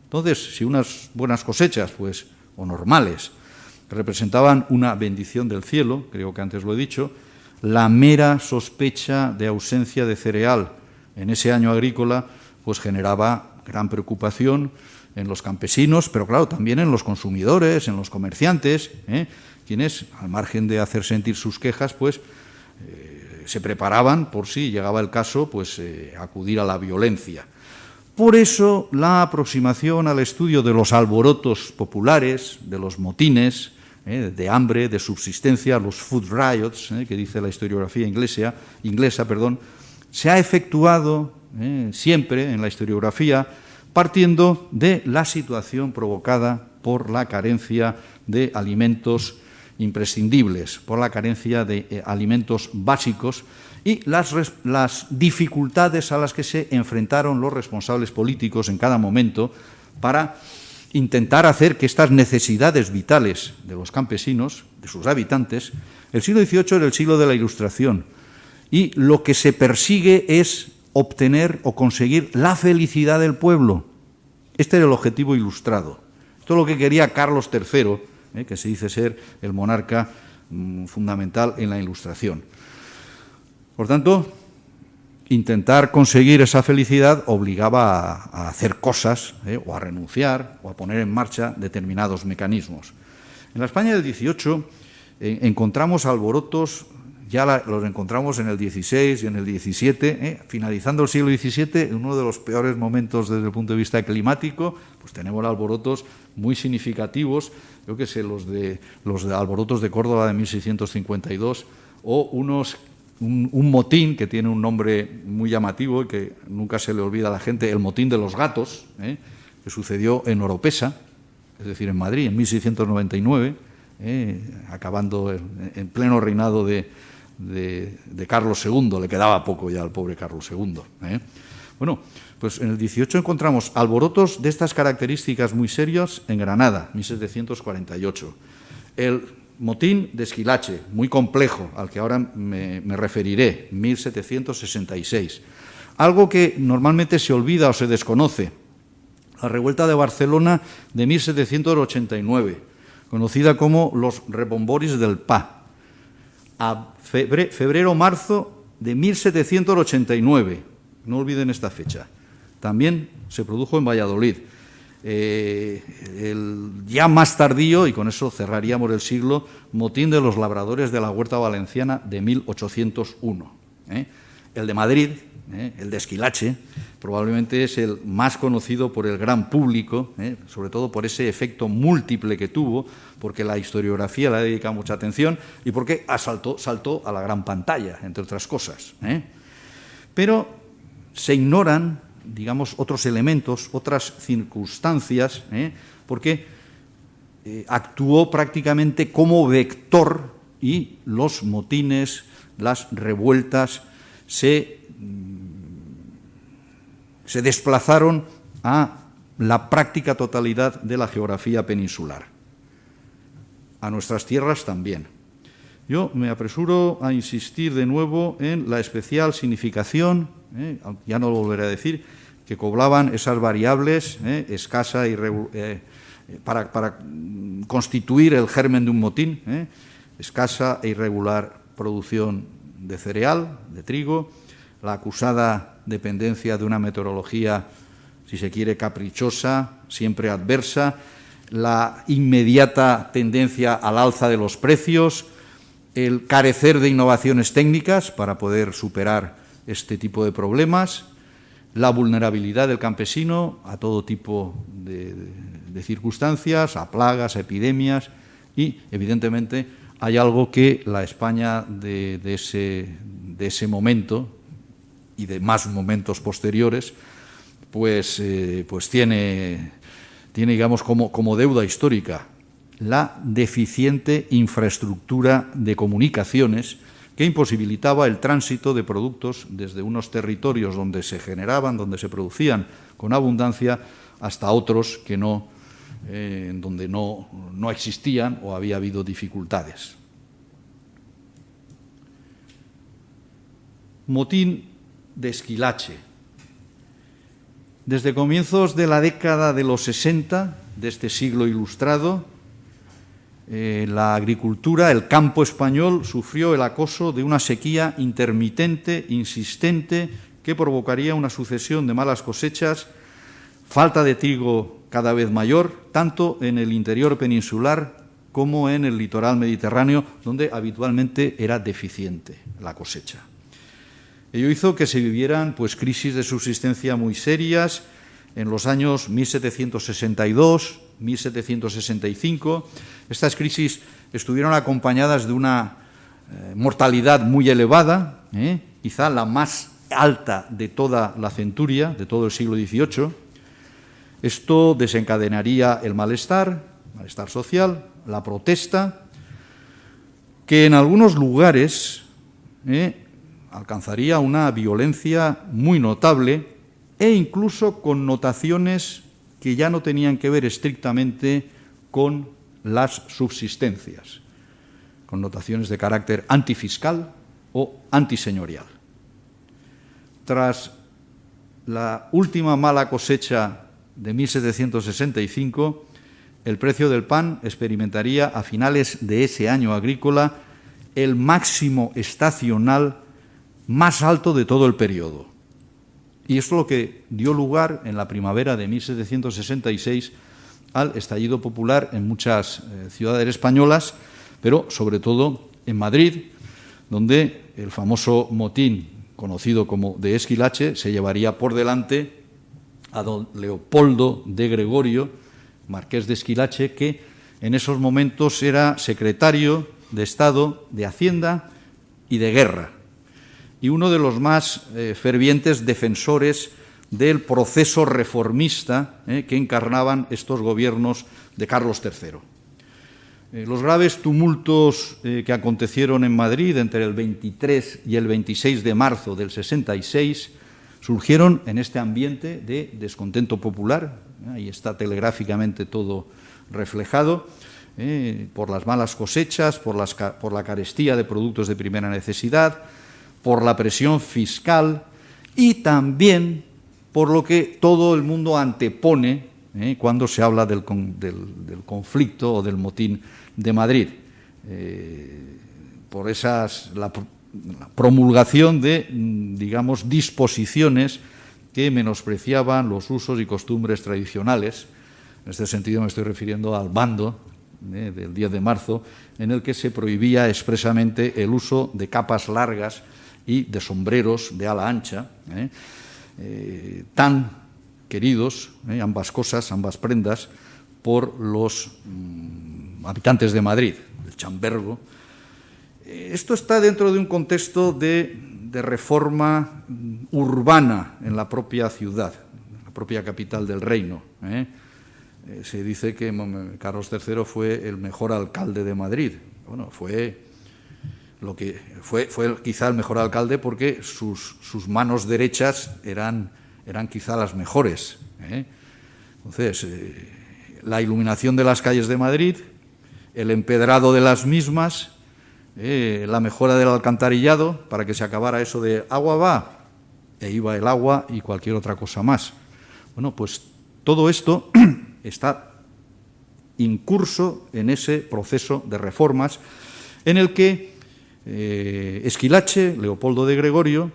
Entonces, si unas buenas cosechas, pues, o normales, representaban una bendición del cielo, creo que antes lo he dicho, la mera sospecha de ausencia de cereal en ese año agrícola, pues generaba gran preocupación en los campesinos, pero claro, también en los consumidores, en los comerciantes, quienes, al margen de hacer sentir sus quejas, pues se preparaban por si llegaba el caso, pues acudir a la violencia. Por eso la aproximación al estudio de los alborotos populares, de los motines, de hambre, de subsistencia, los food riots, que dice la historiografía inglesa, se ha efectuado siempre en la historiografía partiendo de la situación provocada por la carencia de alimentos imprescindibles, por la carencia de alimentos básicos y las dificultades a las que se enfrentaron los responsables políticos en cada momento para intentar hacer que estas necesidades vitales de los campesinos, de sus habitantes, el siglo XVIII era el siglo de la Ilustración y lo que se persigue es obtener o conseguir la felicidad del pueblo. Este era el objetivo ilustrado. Esto es lo que quería Carlos III, que se dice ser el monarca fundamental en la Ilustración. Por tanto, intentar conseguir esa felicidad obligaba a hacer cosas, o a renunciar, o a poner en marcha determinados mecanismos. En la España del XVIII encontramos alborotos, ya los encontramos en el XVI y en el XVII, finalizando el siglo XVII, en uno de los peores momentos desde el punto de vista climático, pues tenemos alborotos muy significativos, yo que sé, los de alborotos de Córdoba de 1652, o un motín que tiene un nombre muy llamativo y que nunca se le olvida a la gente, el motín de los gatos, que sucedió en Oropesa, es decir, en Madrid, en 1699, acabando en pleno reinado de Carlos II, le quedaba poco ya al pobre Carlos II. Bueno, pues en el XVIII encontramos alborotos de estas características muy serios en Granada, 1748. El motín de Esquilache, muy complejo, al que ahora me referiré, 1766. Algo que normalmente se olvida o se desconoce, la revuelta de Barcelona de 1789, conocida como los rebomboris del Pa. A febrero-marzo de 1789, no olviden esta fecha, también se produjo en Valladolid. Ya más tardío, y con eso cerraríamos el siglo, motín de los labradores de la Huerta Valenciana de 1801. El de Madrid, el de Esquilache, probablemente es el más conocido por el gran público, sobre todo por ese efecto múltiple que tuvo, porque la historiografía le ha dedicado mucha atención y porque saltó a la gran pantalla, entre otras cosas. Pero se ignoran, digamos, otros elementos, otras circunstancias, porque actuó prácticamente como vector y los motines, las revueltas se desplazaron a la práctica totalidad de la geografía peninsular. A nuestras tierras también. Yo me apresuro a insistir de nuevo en la especial significación, ya no lo volveré a decir, que cobraban esas variables escasa y para constituir el germen de un motín, escasa e irregular producción de cereal, de trigo, la acusada dependencia de una meteorología, si se quiere, caprichosa, siempre adversa, la inmediata tendencia al alza de los precios, el carecer de innovaciones técnicas para poder superar este tipo de problemas, la vulnerabilidad del campesino a todo tipo de circunstancias, a plagas, a epidemias y, evidentemente, hay algo que la España de ese momento y de más momentos posteriores, pues tiene, digamos, como deuda histórica, la deficiente infraestructura de comunicaciones que imposibilitaba el tránsito de productos desde unos territorios donde se generaban, donde se producían con abundancia, hasta otros que donde no existían o había habido dificultades. motín de Esquilache. Desde comienzos de la década de los 60 de este siglo ilustrado, la agricultura, el campo español, sufrió el acoso de una sequía intermitente, insistente, que provocaría una sucesión de malas cosechas, falta de trigo cada vez mayor, tanto en el interior peninsular como en el litoral mediterráneo, donde habitualmente era deficiente la cosecha. Ello hizo que se vivieran crisis de subsistencia muy serias en los años 1762, 1765. Estas crisis estuvieron acompañadas de una mortalidad muy elevada, quizá la más alta de toda la centuria, de todo el siglo XVIII. Esto desencadenaría el malestar social, la protesta, que en algunos lugares alcanzaría una violencia muy notable e incluso connotaciones que ya no tenían que ver estrictamente con las subsistencias, connotaciones de carácter antifiscal o antiseñorial. Tras la última mala cosecha de 1765, el precio del pan experimentaría a finales de ese año agrícola el máximo estacional más alto de todo el periodo. Y esto es lo que dio lugar en la primavera de 1766 al estallido popular en muchas ciudades españolas, pero sobre todo en Madrid, donde el famoso motín conocido como de Esquilache se llevaría por delante a don Leopoldo de Gregorio, marqués de Esquilache, que en esos momentos era secretario de Estado, de Hacienda y de Guerra, y uno de los más fervientes defensores del proceso reformista que encarnaban estos gobiernos de Carlos III. Los graves tumultos que acontecieron en Madrid entre el 23 y el 26 de marzo del 66 surgieron en este ambiente de descontento popular. Ahí está telegráficamente todo reflejado, por las malas cosechas, por la carestía de productos de primera necesidad, por la presión fiscal y también por lo que todo el mundo antepone cuando se habla del conflicto o del motín de Madrid, por la promulgación de, disposiciones que menospreciaban los usos y costumbres tradicionales. En este sentido me estoy refiriendo al bando del 10 de marzo, en el que se prohibía expresamente el uso de capas largas y de sombreros de ala ancha, tan queridos, ambas cosas, ambas prendas, por los habitantes de Madrid, el chambergo. Esto está dentro de un contexto de reforma urbana en la propia ciudad, en la propia capital del reino. Se dice que Carlos III fue el mejor alcalde de Madrid. Bueno, fue quizá el mejor alcalde porque sus manos derechas eran quizá las mejores. Entonces, la iluminación de las calles de Madrid, el empedrado de las mismas, la mejora del alcantarillado para que se acabara eso de agua va, e iba el agua y cualquier otra cosa más. Bueno, pues todo esto está incurso en ese proceso de reformas en el que Esquilache, Leopoldo de Gregorio,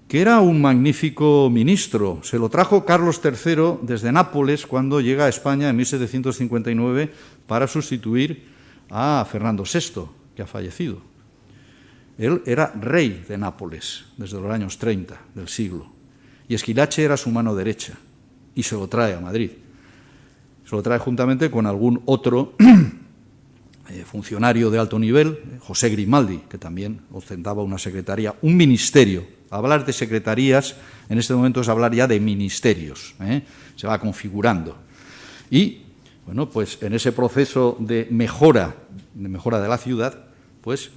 que era un magnífico ministro, se lo trajo Carlos III desde Nápoles cuando llega a España en 1759 para sustituir a Fernando VI, que ha fallecido. Él era rey de Nápoles desde los años 30 del siglo, y Esquilache era su mano derecha, y se lo trae a Madrid. Se lo trae juntamente con algún otro funcionario de alto nivel, José Grimaldi, que también ostentaba una secretaría, un ministerio. Hablar de secretarías en este momento es hablar ya de ministerios, se va configurando. Y, bueno, pues en ese proceso de mejora de la ciudad, pues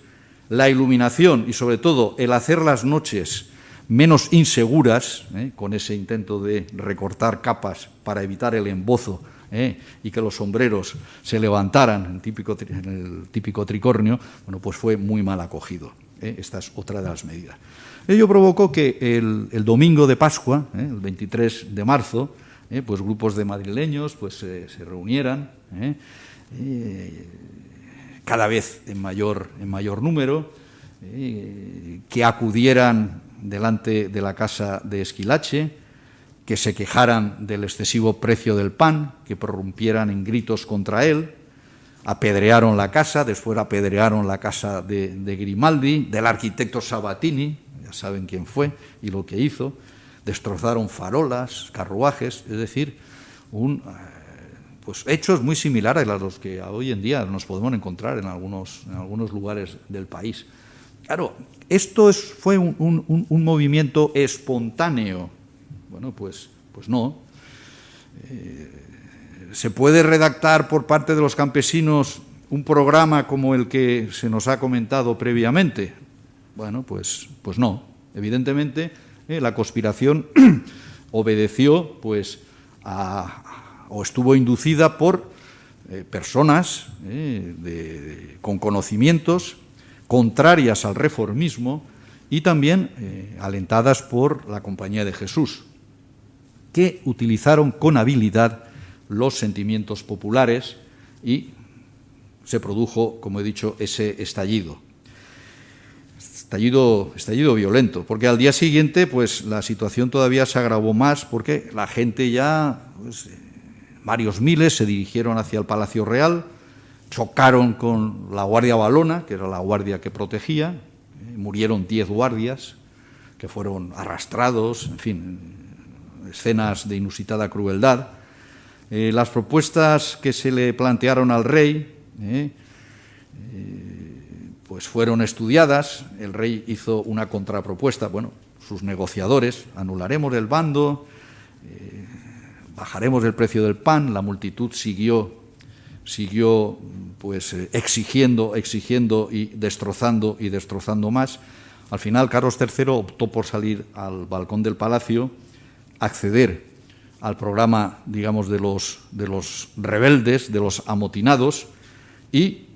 la iluminación y sobre todo el hacer las noches menos inseguras, con ese intento de recortar capas para evitar el embozo, y que los sombreros se levantaran en el típico tricornio, bueno, pues fue muy mal acogido. Esta es otra de las medidas. Ello provocó que el domingo de Pascua, el 23 de marzo, pues grupos de madrileños pues, se reunieran, cada vez en mayor número, que acudieran delante de la casa de Esquilache, que se quejaran del excesivo precio del pan, que prorrumpieran en gritos contra él, apedrearon la casa, después apedrearon la casa de Grimaldi, del arquitecto Sabatini, ya saben quién fue y lo que hizo, destrozaron farolas, carruajes, es decir, pues hechos muy similares a los que hoy en día nos podemos encontrar en algunos lugares del país. Claro, esto fue un movimiento espontáneo. Bueno, pues no. ¿Se puede redactar por parte de los campesinos un programa como el que se nos ha comentado previamente? Bueno, pues no. Evidentemente, la conspiración obedeció pues, o estuvo inducida por personas con conocimientos contrarias al reformismo y también alentadas por la Compañía de Jesús, que utilizaron con habilidad los sentimientos populares y se produjo, como he dicho, ese estallido violento, porque al día siguiente pues la situación todavía se agravó más porque la gente ya, pues, varios miles se dirigieron hacia el Palacio Real, chocaron con la Guardia Valona, que era la guardia que protegía, murieron 10 guardias que fueron arrastrados, en fin, escenas de inusitada crueldad. Las propuestas que se le plantearon al rey pues fueron estudiadas. El rey hizo una contrapropuesta, bueno, sus negociadores: anularemos el bando, bajaremos el precio del pan. La multitud siguió pues exigiendo y destrozando más. Al final Carlos III optó por salir al balcón del palacio, acceder al programa, digamos, de los rebeldes, de los amotinados, y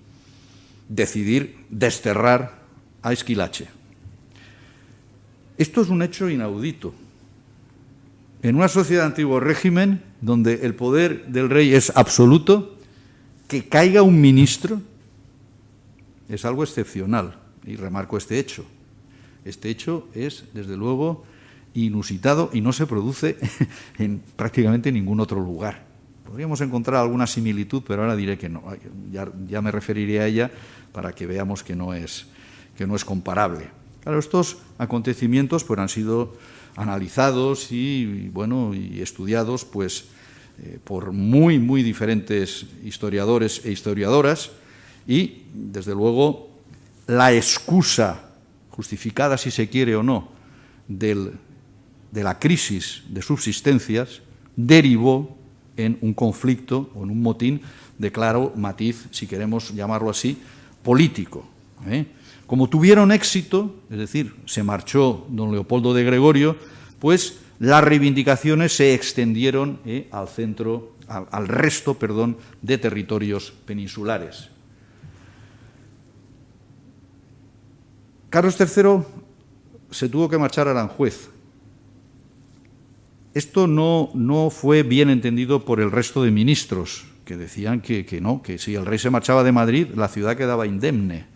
decidir desterrar a Esquilache. Esto es un hecho inaudito. En una sociedad de antiguo régimen, donde el poder del rey es absoluto, que caiga un ministro es algo excepcional. Y remarco este hecho. Este hecho es, desde luego, inusitado y no se produce en prácticamente ningún otro lugar. Podríamos encontrar alguna similitud, pero ahora diré que no. Ya me referiré a ella para que veamos que no es comparable. Claro, estos acontecimientos pues, han sido analizados y estudiados pues, por muy diferentes historiadores e historiadoras, y, desde luego, la excusa, justificada si se quiere o no, de la crisis de subsistencias, derivó en un conflicto o en un motín de claro matiz, si queremos llamarlo así, político. Como tuvieron éxito, es decir, se marchó don Leopoldo de Gregorio, pues las reivindicaciones se extendieron al resto de territorios peninsulares. Carlos III se tuvo que marchar a Aranjuez. Esto no fue bien entendido por el resto de ministros, que decían que no, que si el rey se marchaba de Madrid, la ciudad quedaba indemne.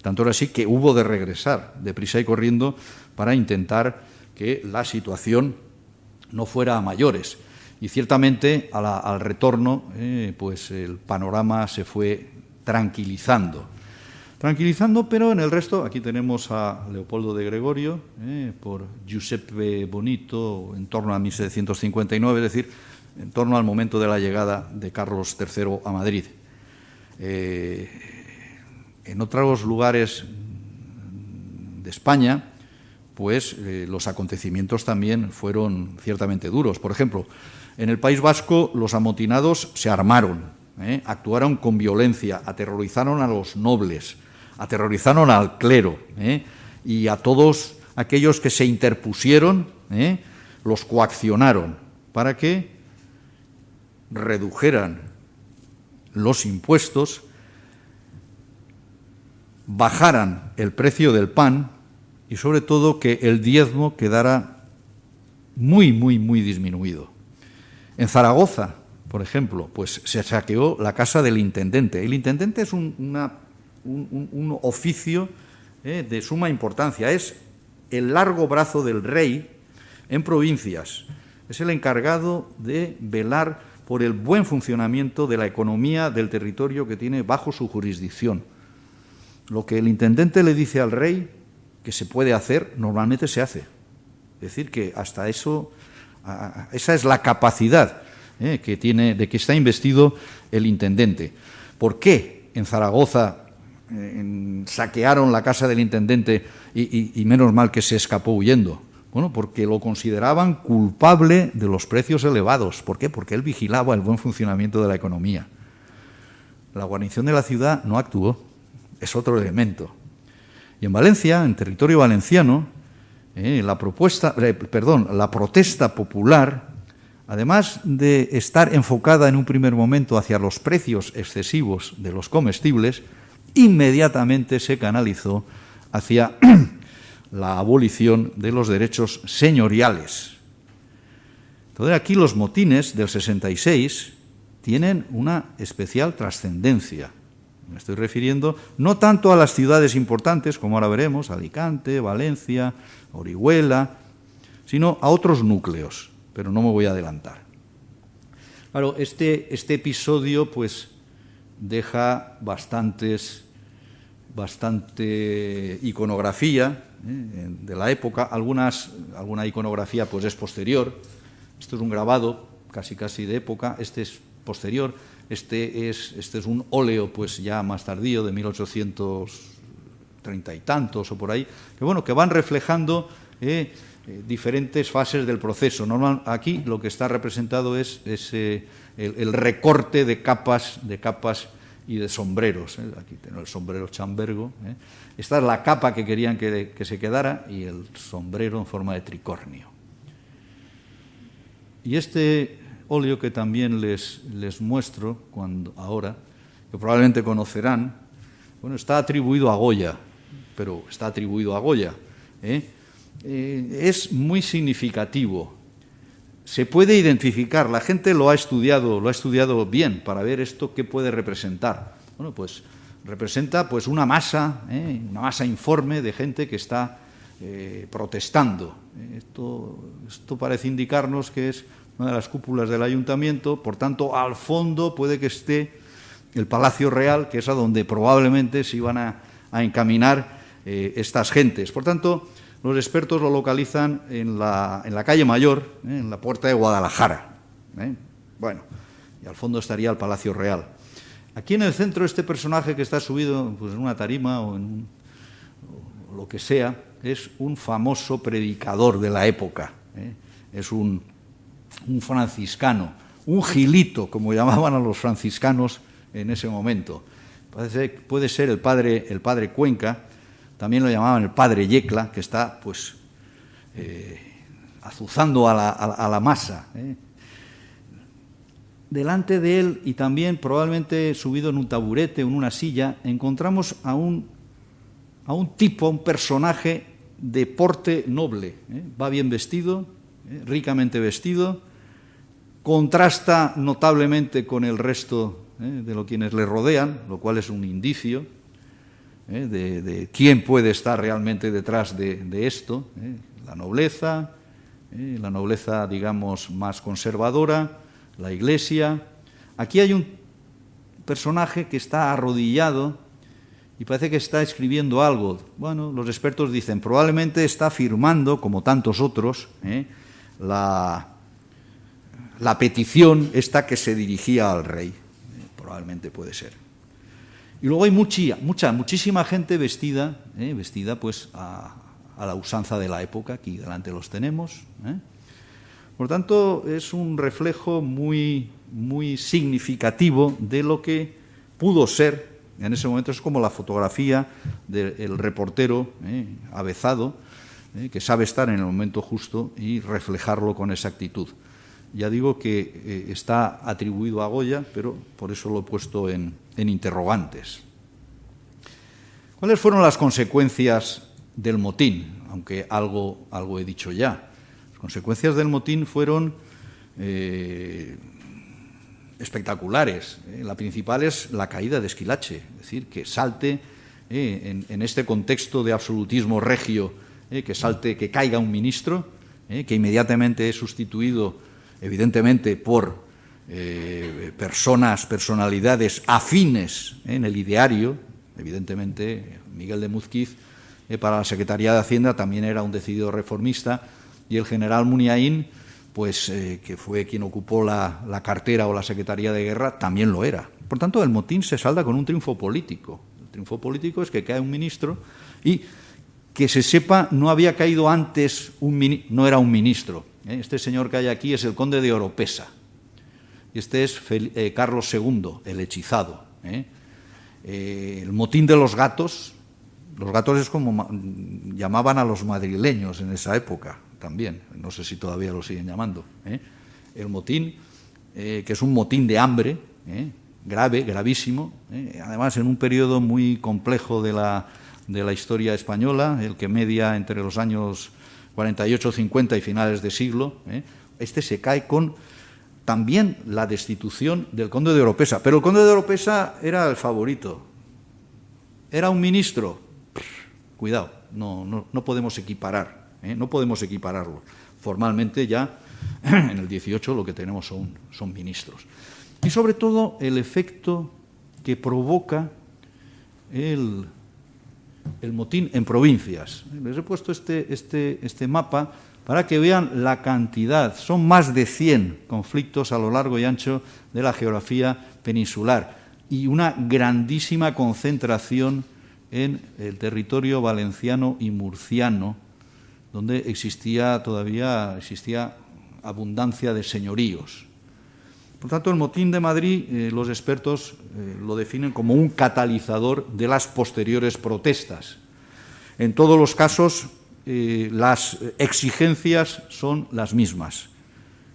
Tanto era así que hubo de regresar deprisa y corriendo para intentar que la situación no fuera a mayores. Y ciertamente al retorno, pues el panorama se fue tranquilizando, pero en el resto, aquí tenemos a Leopoldo de Gregorio, por Giuseppe Bonito, en torno a 1759, es decir, en torno al momento de la llegada de Carlos III a Madrid. En otros lugares de España, pues los acontecimientos también fueron ciertamente duros. Por ejemplo, en el País Vasco los amotinados se armaron, actuaron con violencia, aterrorizaron a los nobles, aterrorizaron al clero, y a todos aquellos que se interpusieron, los coaccionaron para que redujeran los impuestos bajaran el precio del pan y sobre todo que el diezmo quedara muy, muy, muy disminuido. En Zaragoza, por ejemplo, pues se saqueó la casa del intendente. El intendente es un oficio de suma importancia, es el largo brazo del rey en provincias, es el encargado de velar por el buen funcionamiento de la economía del territorio que tiene bajo su jurisdicción. Lo que el intendente le dice al rey que se puede hacer, normalmente se hace. Es decir, que hasta eso, esa es la capacidad que tiene, de que está investido el intendente. ¿Por qué en Zaragoza saquearon la casa del intendente y menos mal que se escapó huyendo? Bueno, porque lo consideraban culpable de los precios elevados. ¿Por qué? Porque él vigilaba el buen funcionamiento de la economía. La guarnición de la ciudad no actuó, es otro elemento. Y en Valencia, en territorio valenciano, la protesta popular, además de estar enfocada en un primer momento hacia los precios excesivos de los comestibles, inmediatamente se canalizó hacia la abolición de los derechos señoriales. Entonces, aquí los motines del 66 tienen una especial trascendencia. Me estoy refiriendo no tanto a las ciudades importantes, como ahora veremos, Alicante, Valencia, Orihuela, sino a otros núcleos, pero no me voy a adelantar. Claro, este episodio pues deja bastante iconografía de la época, alguna iconografía pues es posterior. Esto es un grabado casi de época, este es posterior, este es un óleo pues ya más tardío, de 1830 y tantos o por ahí, que van reflejando diferentes fases del proceso. Aquí lo que está representado es el recorte de capas y de sombreros. Aquí tengo el sombrero chambergo. Esta es la capa que querían que se quedara y el sombrero en forma de tricornio. Y este óleo que también les muestro ahora, que probablemente conocerán, está atribuido a Goya, pero está atribuido a Goya. Es muy significativo. Se puede identificar, la gente lo ha estudiado bien para ver esto qué puede representar. Bueno, pues representa pues una masa informe de gente que está protestando. Esto parece indicarnos que es una de las cúpulas del ayuntamiento, por tanto, al fondo puede que esté el Palacio Real, que es a donde probablemente se iban a encaminar estas gentes. Por tanto, los expertos lo localizan en la calle Mayor, en la puerta de Guadalajara. Bueno, y al fondo estaría el Palacio Real. Aquí en el centro, este personaje que está subido pues, en una tarima o lo que sea, es un famoso predicador de la época. Es un franciscano, un gilito, como llamaban a los franciscanos en ese momento. Puede ser el padre Cuenca. También lo llamaban el padre Yecla, que está pues azuzando a la masa. Delante de él, y también probablemente subido en un taburete o en una silla, encontramos a un personaje de porte noble. Va bien vestido, ricamente vestido, contrasta notablemente con el resto de quienes le rodean, lo cual es un indicio de quién puede estar realmente detrás de esto. La nobleza, digamos, más conservadora, la Iglesia. Aquí hay un personaje que está arrodillado y parece que está escribiendo algo. Bueno, los expertos dicen, probablemente está firmando, como tantos otros, la petición esta que se dirigía al rey. Probablemente puede ser. Y luego hay muchísima gente vestida pues a la usanza de la época. Aquí delante los tenemos. Por tanto, es un reflejo muy, muy significativo de lo que pudo ser. En ese momento es como la fotografía del reportero avezado, que sabe estar en el momento justo y reflejarlo con exactitud. Ya digo que está atribuido a Goya, pero por eso lo he puesto en interrogantes. ¿Cuáles fueron las consecuencias del motín? Aunque algo he dicho ya. Las consecuencias del motín fueron espectaculares. La principal es la caída de Esquilache, es decir, que salte en este contexto de absolutismo regio, que caiga un ministro, que inmediatamente es sustituido, evidentemente, por personalidades afines en el ideario. Evidentemente, Miguel de Múzquiz, para la Secretaría de Hacienda, también era un decidido reformista, y el general Muniain, pues, que fue quien ocupó la cartera o la Secretaría de Guerra, también lo era. Por tanto, el motín se salda con un triunfo político. El triunfo político es que cae un ministro y, que se sepa, no había caído antes no era un ministro. Este señor que hay aquí es el conde de Oropesa. Y este es Carlos II, el hechizado. El motín de los gatos es como llamaban a los madrileños en esa época también, no sé si todavía lo siguen llamando. El motín, que es un motín de hambre, gravísimo, además en un periodo muy complejo de la historia española, el que media entre los años 48, 50 y finales de siglo. Este se cae con también la destitución del conde de Oropesa, pero el conde de Oropesa era el favorito, era un ministro. Cuidado, no podemos equiparar, no podemos equipararlo. Formalmente ya en el 18 lo que tenemos son ministros. Y sobre todo el efecto que provoca el motín en provincias. Les he puesto este mapa para que vean la cantidad. Son más de 100 conflictos a lo largo y ancho de la geografía peninsular y una grandísima concentración en el territorio valenciano y murciano, donde existía abundancia de señoríos. Por tanto, el motín de Madrid, los expertos lo definen como un catalizador de las posteriores protestas. En todos los casos, las exigencias son las mismas,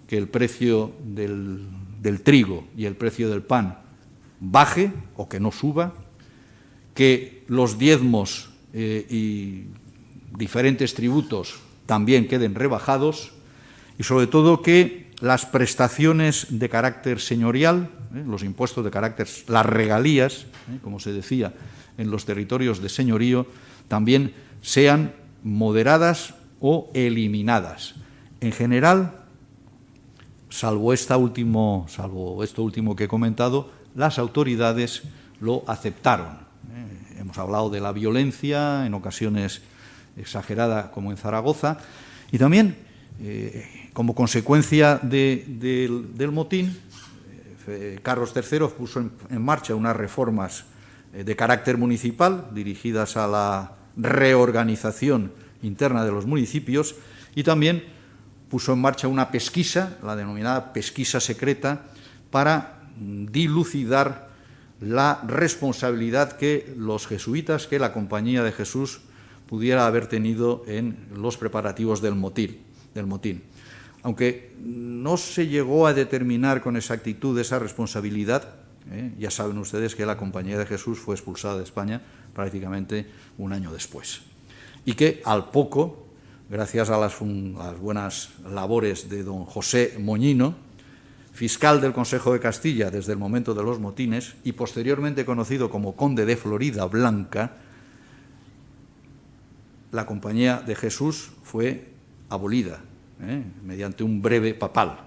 que el precio del trigo y el precio del pan baje o que no suba, que los diezmos y diferentes tributos también queden rebajados y, sobre todo, que las prestaciones de carácter señorial, los impuestos de carácter, las regalías, como se decía en los territorios de señorío, también sean moderadas o eliminadas. En general, salvo esto último que he comentado, las autoridades lo aceptaron. Hemos hablado de la violencia, en ocasiones exagerada, como en Zaragoza, y también, como consecuencia del motín, Carlos III puso en marcha unas reformas de carácter municipal dirigidas a la reorganización interna de los municipios, y también puso en marcha una pesquisa, la denominada pesquisa secreta, para dilucidar la responsabilidad que los jesuitas, que la Compañía de Jesús pudiera haber tenido en los preparativos del motín. Aunque no se llegó a determinar con exactitud esa responsabilidad, ya saben ustedes que la Compañía de Jesús fue expulsada de España prácticamente un año después. Y que al poco, gracias a las buenas labores de don José Moñino, fiscal del Consejo de Castilla desde el momento de los motines y posteriormente conocido como conde de Floridablanca, la Compañía de Jesús fue abolida mediante un breve papal.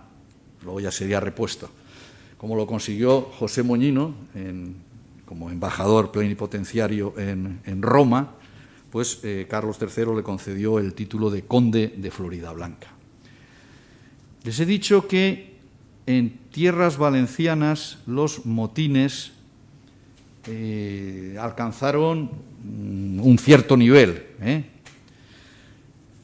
Luego ya sería repuesto. Como lo consiguió José Moñino como embajador plenipotenciario en Roma, pues Carlos III le concedió el título de conde de Floridablanca. Les he dicho que en tierras valencianas los motines alcanzaron un cierto nivel,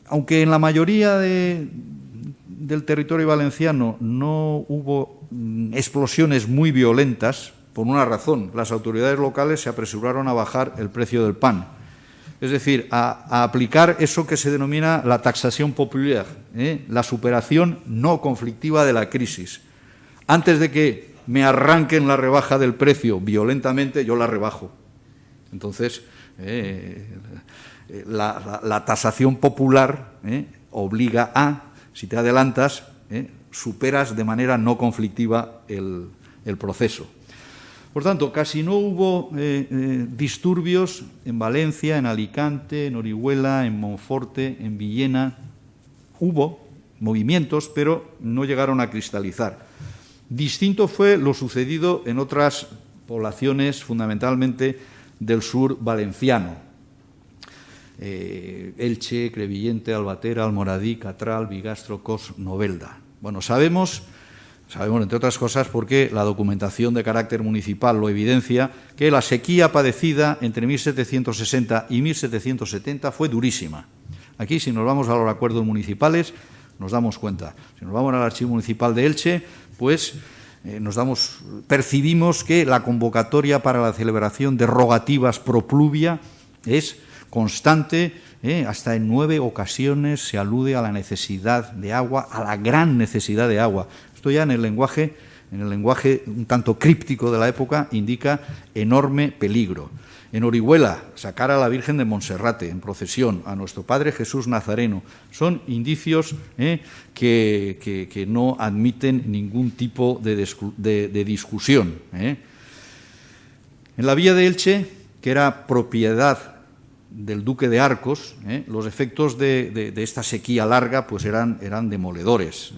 aunque en la mayoría del territorio valenciano no hubo explosiones muy violentas, por una razón: las autoridades locales se apresuraron a bajar el precio del pan, es decir, a aplicar eso que se denomina la taxación populaire, la superación no conflictiva de la crisis. Antes de que me arranquen la rebaja del precio violentamente, yo la rebajo. Entonces, La tasación popular obliga a, si te adelantas, superas de manera no conflictiva el proceso. Por tanto, casi no hubo disturbios en Valencia, en Alicante, en Orihuela, en Monforte, en Villena. Hubo movimientos, pero no llegaron a cristalizar. Distinto fue lo sucedido en otras poblaciones, fundamentalmente del sur valenciano. Elche, Crevillente, Albatera, Almoradí, Catral, Bigastro, Cos, Novelda. Bueno, sabemos, entre otras cosas, porque la documentación de carácter municipal lo evidencia, que la sequía padecida entre 1760 y 1770 fue durísima. Aquí, si nos vamos a los acuerdos municipales, nos damos cuenta. Si nos vamos al Archivo Municipal de Elche, pues percibimos que la convocatoria para la celebración de rogativas pro pluvia es constante, hasta en 9 ocasiones se alude a la necesidad de agua, a la gran necesidad de agua. Esto ya en el lenguaje un tanto críptico de la época indica enorme peligro. En Orihuela, sacar a la Virgen de Monserrate en procesión, a nuestro Padre Jesús Nazareno, son indicios que no admiten ningún tipo de discusión. En la villa de Elche, que era propiedad del duque de Arcos, los efectos de esta sequía larga pues eran demoledores.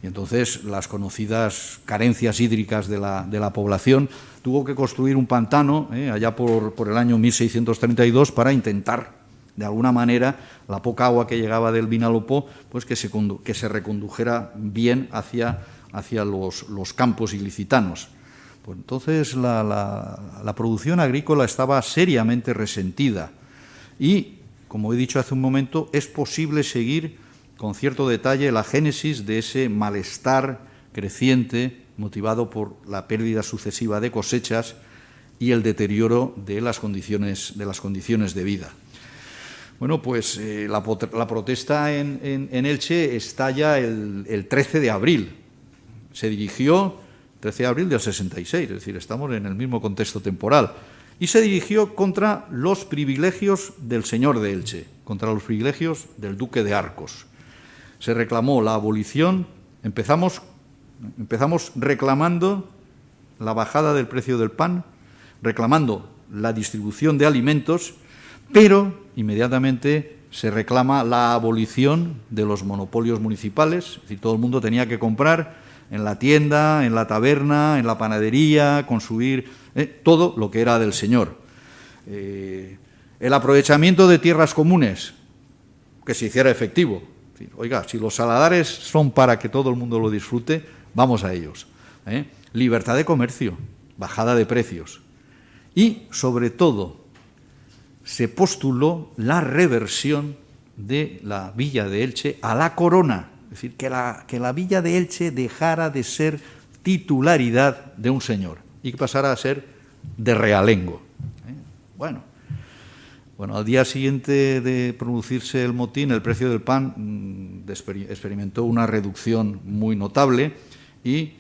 Y entonces las conocidas carencias hídricas de la población tuvo que construir un pantano allá por el año 1632 para intentar, de alguna manera, la poca agua que llegaba del Vinalopó, pues que se recondujera bien hacia los campos ilicitanos. Pues entonces la producción agrícola estaba seriamente resentida y, como he dicho hace un momento, es posible seguir con cierto detalle la génesis de ese malestar creciente motivado por la pérdida sucesiva de cosechas y el deterioro de las condiciones de vida. Bueno, pues la protesta en Elche estalla el 13 de abril. Se dirigió 13 de abril del 66, es decir, estamos en el mismo contexto temporal. Y se dirigió contra los privilegios del señor de Elche, contra los privilegios del duque de Arcos. Se reclamó la abolición, empezamos reclamando la bajada del precio del pan, reclamando la distribución de alimentos, pero inmediatamente se reclama la abolición de los monopolios municipales, es decir, todo el mundo tenía que comprar en la tienda, en la taberna, en la panadería, consumir todo lo que era del señor. El aprovechamiento de tierras comunes, que se hiciera efectivo. Oiga, si los saladares son para que todo el mundo lo disfrute, vamos a ellos. Libertad de comercio, bajada de precios. Y, sobre todo, se postuló la reversión de la villa de Elche a la corona. Es decir, que la villa de Elche dejara de ser titularidad de un señor y que pasara a ser de realengo. Bueno, al día siguiente de producirse el motín, el precio del pan experimentó una reducción muy notable y,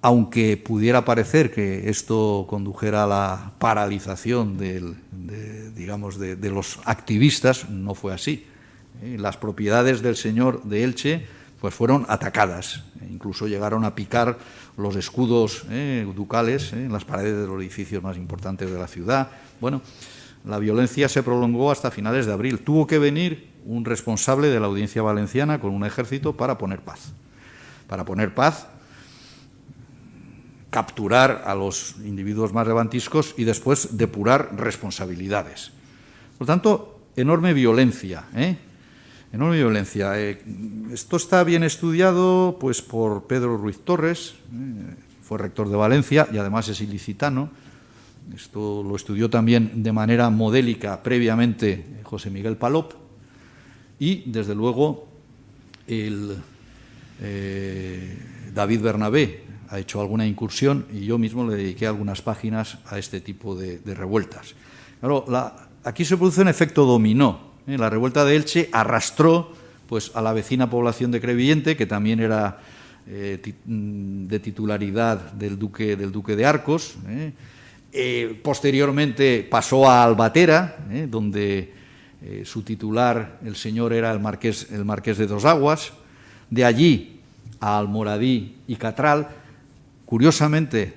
aunque pudiera parecer que esto condujera a la paralización de los activistas, no fue así. Las propiedades del señor de Elche pues fueron atacadas, incluso llegaron a picar los escudos ducales en las paredes de los edificios más importantes de la ciudad. Bueno, la violencia se prolongó hasta finales de abril. Tuvo que venir un responsable de la Audiencia Valenciana con un ejército para poner paz. Capturar a los individuos más revantiscos y después depurar responsabilidades. Por tanto, enorme violencia. Enorme violencia. Esto está bien estudiado pues, por Pedro Ruiz Torres, fue rector de Valencia y además es ilicitano. Esto lo estudió también de manera modélica previamente José Miguel Palop y, desde luego, David Bernabé ha hecho alguna incursión y yo mismo le dediqué algunas páginas a este tipo de revueltas. Claro, aquí se produce un efecto dominó. La revuelta de Elche arrastró pues, a la vecina población de Crevillente, que también era de titularidad del duque de Arcos, Posteriormente pasó a Albatera, donde su titular, el señor, era el marqués de Dos Aguas. De allí a Almoradí y Catral, curiosamente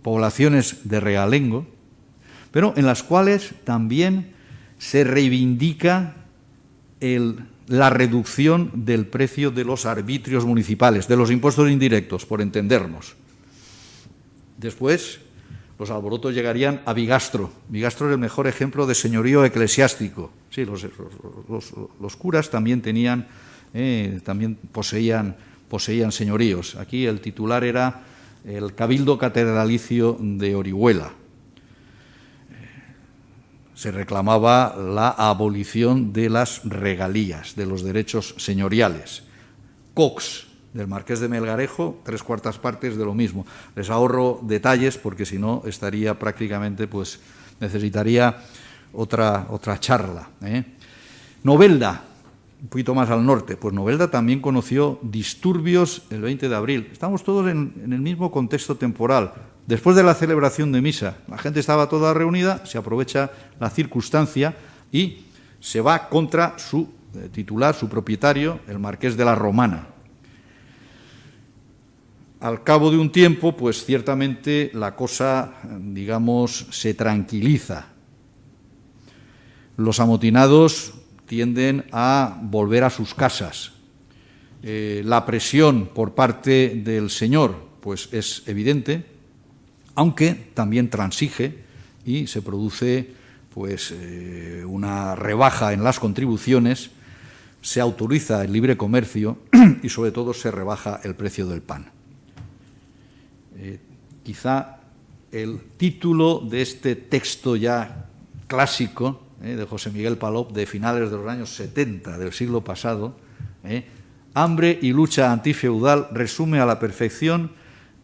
poblaciones de realengo, pero en las cuales también se reivindica la reducción del precio de los arbitrios municipales, de los impuestos indirectos, por entendernos. Después, los alborotos llegarían a Bigastro. Bigastro es el mejor ejemplo de señorío eclesiástico. Sí, los curas también tenían, también poseían señoríos. Aquí el titular era el Cabildo Catedralicio de Orihuela. Se reclamaba la abolición de las regalías, de los derechos señoriales. Cox, del marqués de Melgarejo, 3/4 partes de lo mismo. Les ahorro detalles porque si no estaría prácticamente, pues necesitaría otra charla. Novelda, un poquito más al norte, pues Novelda también conoció disturbios el 20 de abril. Estamos todos en el mismo contexto temporal. Después de la celebración de misa, la gente estaba toda reunida, se aprovecha la circunstancia y se va contra su titular, su propietario, el marqués de la Romana. Al cabo de un tiempo, pues ciertamente la cosa, digamos, se tranquiliza. Los amotinados tienden a volver a sus casas. La presión por parte del señor, pues es evidente, aunque también transige y se produce, pues, una rebaja en las contribuciones, se autoriza el libre comercio y sobre todo se rebaja el precio del pan. Quizá el título de este texto ya clásico de José Miguel Palop, de finales de los años 70 del siglo pasado, Hambre y lucha antifeudal, resume a la perfección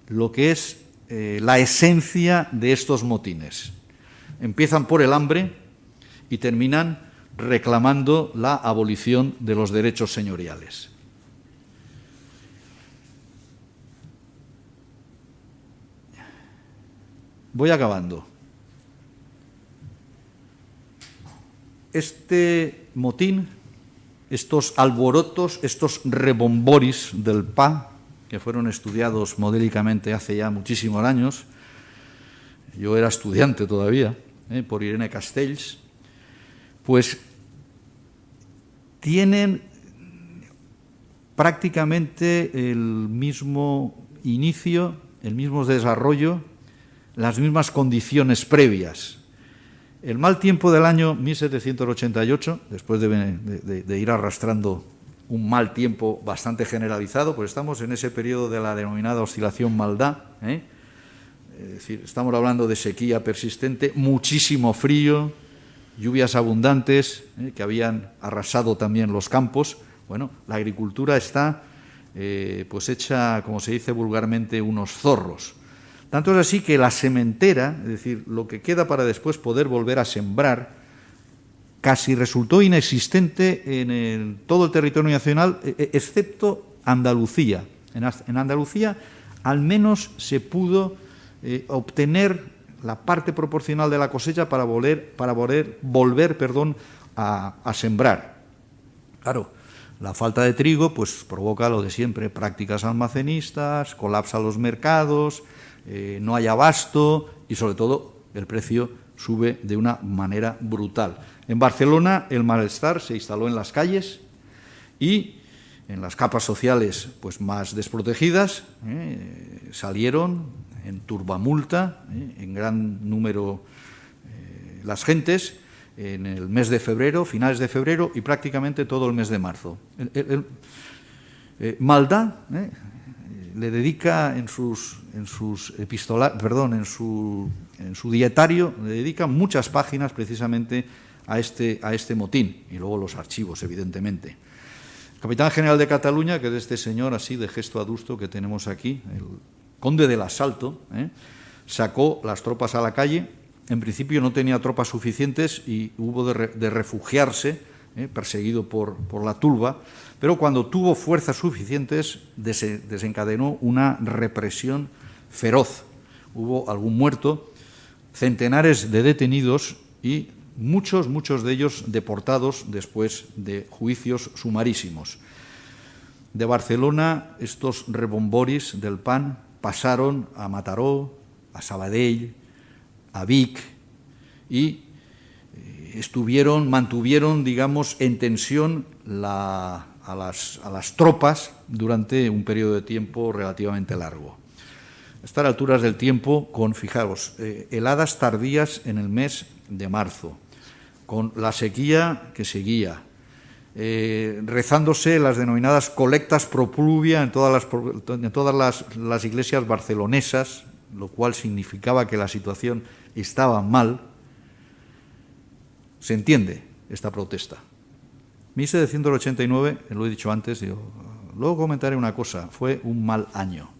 lo que es la esencia de estos motines. Empiezan por el hambre y terminan reclamando la abolición de los derechos señoriales. Voy acabando. Este motín, estos alborotos, estos rebomboris del PA, que fueron estudiados modélicamente hace ya muchísimos años, yo era estudiante todavía, por Irene Castells, pues tienen prácticamente el mismo inicio, el mismo desarrollo, las mismas condiciones previas. El mal tiempo del año 1788, después de ir arrastrando un mal tiempo bastante generalizado, pues estamos en ese periodo de la denominada oscilación Maldá, es decir, estamos hablando de sequía persistente, muchísimo frío, lluvias abundantes, que habían arrasado también los campos. Bueno, la agricultura está pues hecha, como se dice vulgarmente, unos zorros. Tanto es así que la sementera, es decir, lo que queda para después poder volver a sembrar, casi resultó inexistente en todo el territorio nacional, excepto Andalucía. En Andalucía al menos se pudo obtener la parte proporcional de la cosecha para volver a sembrar. Claro, la falta de trigo pues provoca lo de siempre, prácticas almacenistas, colapsa los mercados, no hay abasto y sobre todo el precio sube de una manera brutal. En Barcelona el malestar se instaló en las calles y en las capas sociales pues más desprotegidas salieron en turbamulta, en gran número las gentes en el mes de febrero, finales de febrero y prácticamente todo el mes de marzo. Maldá le dedica en su dietario, le dedica muchas páginas precisamente a este motín y luego los archivos, evidentemente. El capitán general de Cataluña, que es este señor así de gesto adusto que tenemos aquí, el conde del Asalto, sacó las tropas a la calle. En principio no tenía tropas suficientes y hubo de refugiarse, perseguido por la turba, pero cuando tuvo fuerzas suficientes desencadenó una represión feroz. Hubo algún muerto, centenares de detenidos y muchos de ellos deportados después de juicios sumarísimos. De Barcelona, estos rebomboris del PAN pasaron a Mataró, a Sabadell, a Vic y mantuvieron, digamos, en tensión a las tropas durante un periodo de tiempo relativamente largo. A estas alturas del tiempo, fijaros, heladas tardías en el mes de marzo, con la sequía que seguía, rezándose las denominadas colectas pro pluvia en todas las iglesias barcelonesas, lo cual significaba que la situación estaba mal. Se entiende esta protesta. 1789, lo he dicho antes, luego comentaré una cosa, fue un mal año.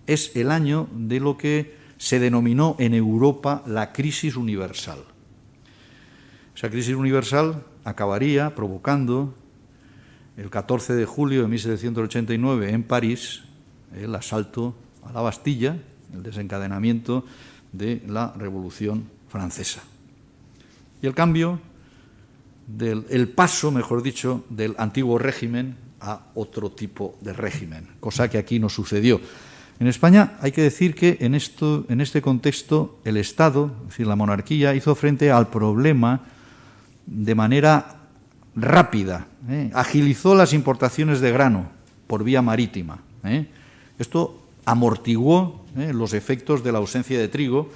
Es el año de lo que se denominó en Europa la crisis universal. Esa crisis universal acabaría provocando el 14 de julio de 1789 en París el asalto a la Bastilla, el desencadenamiento de la Revolución Francesa. Y el cambio, el paso, mejor dicho, del antiguo régimen a otro tipo de régimen, cosa que aquí no sucedió. En España hay que decir que en este contexto el Estado, es decir, la monarquía, hizo frente al problema de manera rápida, agilizó las importaciones de grano por vía marítima. Esto amortiguó los efectos de la ausencia de trigo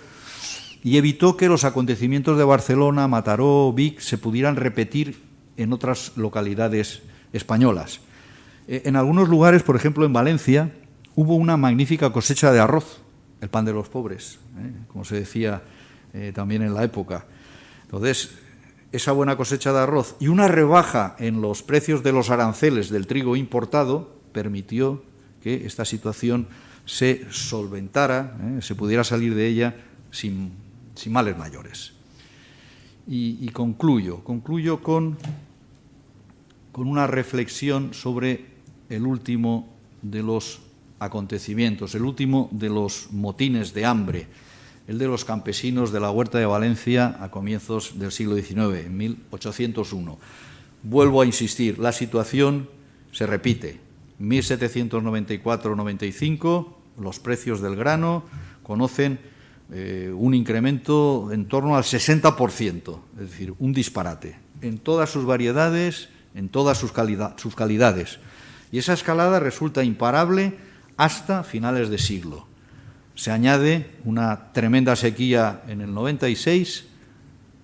y evitó que los acontecimientos de Barcelona, Mataró, Vic se pudieran repetir en otras localidades españolas. En algunos lugares, por ejemplo en Valencia, hubo una magnífica cosecha de arroz, el pan de los pobres, como se decía también en la época. Entonces, esa buena cosecha de arroz y una rebaja en los precios de los aranceles del trigo importado permitió que esta situación se solventara, se pudiera salir de ella sin males mayores. Y concluyo con una reflexión sobre el último de los acontecimientos, el último de los motines de hambre, el de los campesinos de la Huerta de Valencia a comienzos del siglo XIX, en 1801. Vuelvo a insistir, la situación se repite. 1794-95, los precios del grano conocen un incremento en torno al 60%, es decir, un disparate, en todas sus variedades, en todas sus calidades. Y esa escalada resulta imparable hasta finales de siglo. Se añade una tremenda sequía en el 96,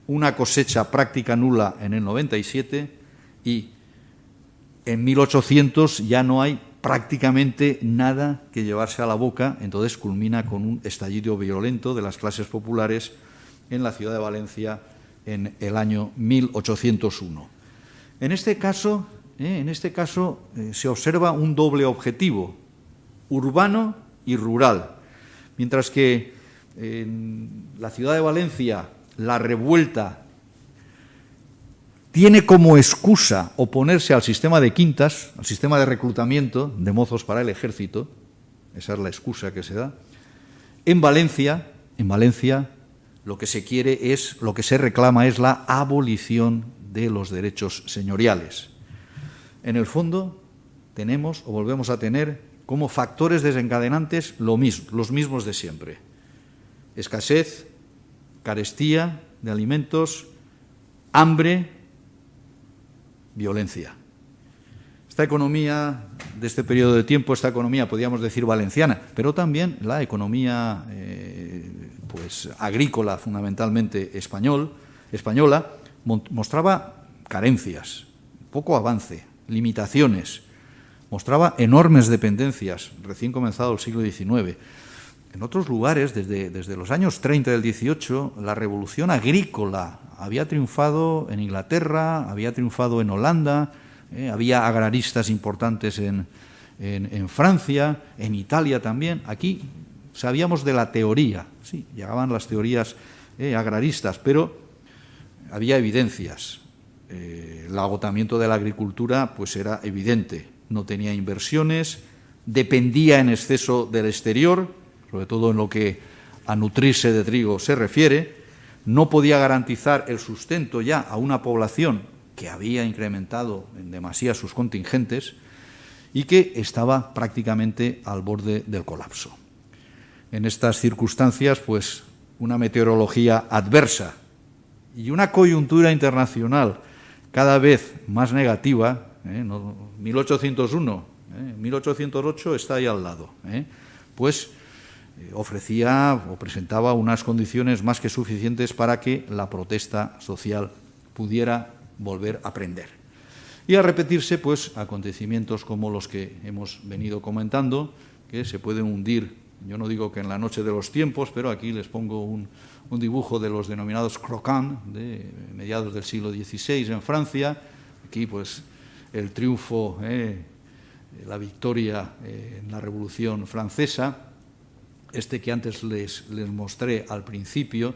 una cosecha práctica nula en el 97 y en 1800 ya no hay prácticamente nada que llevarse a la boca, entonces culmina con un estallido violento de las clases populares en la ciudad de Valencia en el año 1801. En este caso se observa un doble objetivo, urbano y rural. Mientras que en la ciudad de Valencia la revuelta tiene como excusa oponerse al sistema de quintas, al sistema de reclutamiento de mozos para el ejército, esa es la excusa que se da. En Valencia lo que se quiere lo que se reclama es la abolición de los derechos señoriales. En el fondo tenemos o volvemos a tener como factores desencadenantes los mismos de siempre. Escasez, carestía de alimentos, hambre, violencia. Esta economía de este periodo de tiempo, esta economía, podríamos decir valenciana, pero también la economía agrícola, fundamentalmente española, mostraba carencias, poco avance, limitaciones, mostraba enormes dependencias, recién comenzado el siglo XIX. En otros lugares, desde los años 30 del 18, la revolución agrícola había triunfado en Inglaterra, había triunfado en Holanda, había agraristas importantes en Francia, en Italia también. Aquí sabíamos de la teoría, sí, llegaban las teorías agraristas, pero había evidencias. El agotamiento de la agricultura pues era evidente, no tenía inversiones, dependía en exceso del exterior, sobre todo en lo que a nutrirse de trigo se refiere, no podía garantizar el sustento ya a una población que había incrementado en demasía sus contingentes y que estaba prácticamente al borde del colapso. En estas circunstancias, pues, una meteorología adversa y una coyuntura internacional cada vez más negativa, 1801, 1808 está ahí al lado, pues ofrecía o presentaba unas condiciones más que suficientes para que la protesta social pudiera volver a prender. Y a repetirse, pues, acontecimientos como los que hemos venido comentando, que se pueden hundir, yo no digo que en la noche de los tiempos, pero aquí les pongo un dibujo de los denominados croquants de mediados del siglo XVI en Francia. Aquí, pues, el triunfo, la victoria en la Revolución Francesa. Este que antes les mostré al principio,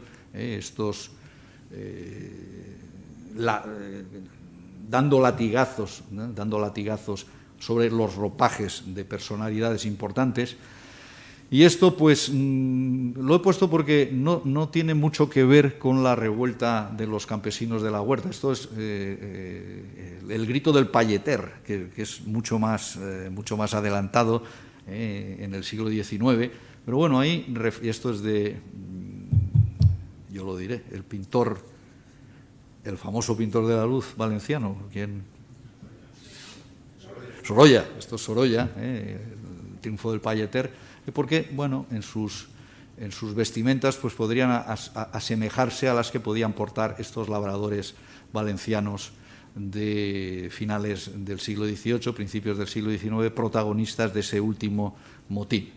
dando latigazos sobre los ropajes de personalidades importantes. Y esto, pues, lo he puesto porque no tiene mucho que ver con la revuelta de los campesinos de la huerta. Esto es el grito del payeter, que es mucho más adelantado en el siglo XIX. Pero bueno, ahí, esto es yo lo diré, el pintor, el famoso pintor de la luz valenciano, ¿quién? Sorolla, esto es Sorolla, el triunfo del payeter, porque, bueno, en sus vestimentas pues podrían asemejarse a las que podían portar estos labradores valencianos de finales del siglo XVIII, principios del siglo XIX, protagonistas de ese último motín.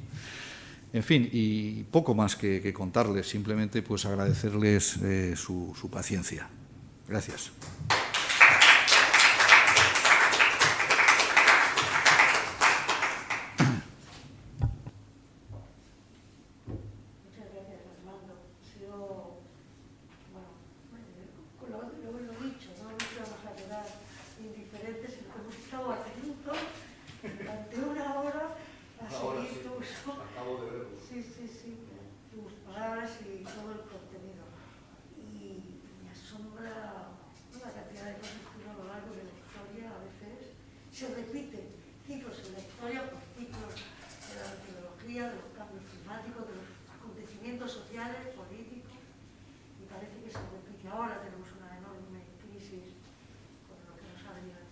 En fin, y poco más que contarles, simplemente pues agradecerles su paciencia. Gracias. Muchas gracias, Armando. Ha sido, bueno, lo he dicho, no nos vamos a quedar indiferentes, hemos estado atentos durante una hora a seguir tus palabras y todo el contenido. Y me asombra la cantidad de cosas que a lo largo de la historia a veces se repiten, ciclos en la historia, pues ciclos de la meteorología, de los cambios climáticos, de los acontecimientos sociales, políticos, y parece que se repite. Ahora tenemos una enorme crisis con lo que nos ha venido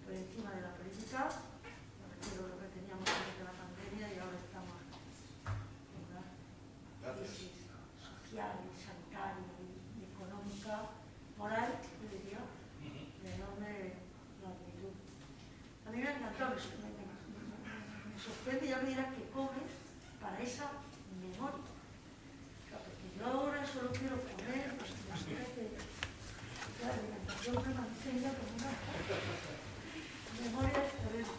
por encima de la política. Me refiero a lo que teníamos antes de la pandemia y ahora estamos en una crisis social, sanitaria y económica, moral, yo diría, de enorme magnitud. A mí me ha encantado, me sorprende, ya me dirás que comes para esa memoria. Porque yo ahora solo quiero comer, pues espero que la alimentación me mantenga como una memoria excelente.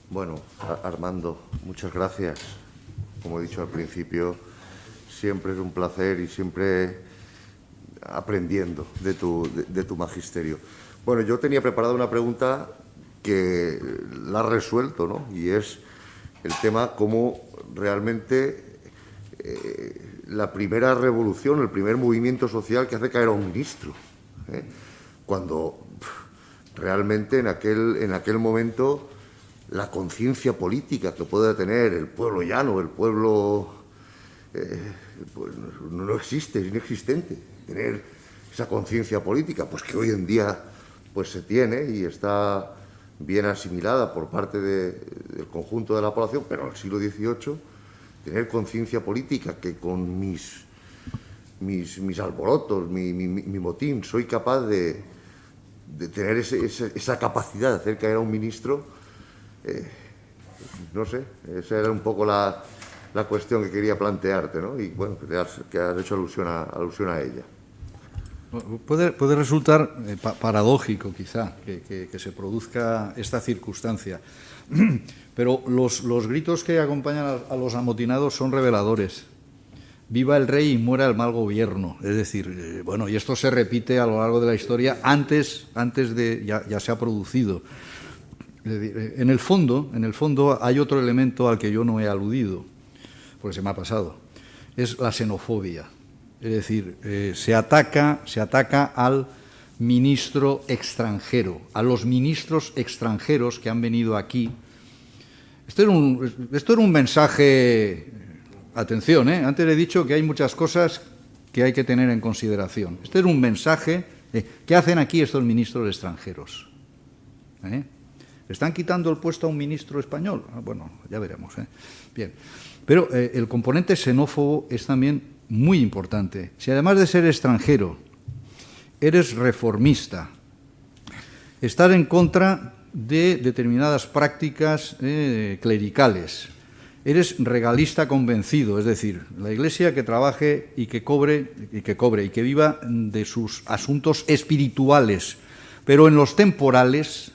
Bueno, Armando, muchas gracias. Como he dicho al principio, siempre es un placer y siempre aprendiendo de tu magisterio. Bueno, yo tenía preparada una pregunta que la has resuelto, ¿no? Y es el tema cómo realmente la primera revolución, el primer movimiento social que hace caer a un ministro, cuando realmente en aquel momento la conciencia política que puede tener el pueblo llano, el pueblo, pues no existe, es inexistente. Tener esa conciencia política, pues que hoy en día pues se tiene y está bien asimilada por parte del conjunto de la población, pero en el siglo XVIII tener conciencia política, que con mis alborotos, mi motín, soy capaz de tener esa capacidad de hacer caer a un ministro. No sé, esa era un poco la cuestión que quería plantearte, ¿no? Y bueno, que has hecho alusión a ella. Puede resultar paradójico, quizá, que se produzca esta circunstancia, pero los gritos que acompañan a los amotinados son reveladores. Viva el rey y muera el mal gobierno. Es decir, y esto se repite a lo largo de la historia, antes de ya se ha producido. En el fondo hay otro elemento al que yo no he aludido, porque se me ha pasado, es la xenofobia. Es decir, se ataca al ministro extranjero, a los ministros extranjeros que han venido aquí. Esto era un mensaje, atención, antes he dicho que hay muchas cosas que hay que tener en consideración. Este era un mensaje de ¿qué hacen aquí estos ministros extranjeros? ¿Le están quitando el puesto a un ministro español? Bueno, ya veremos. Bien, pero el componente xenófobo es también muy importante. Si además de ser extranjero, eres reformista, estar en contra de determinadas prácticas clericales, eres regalista convencido, es decir, la Iglesia que trabaje y que cobre y que viva de sus asuntos espirituales, pero en los temporales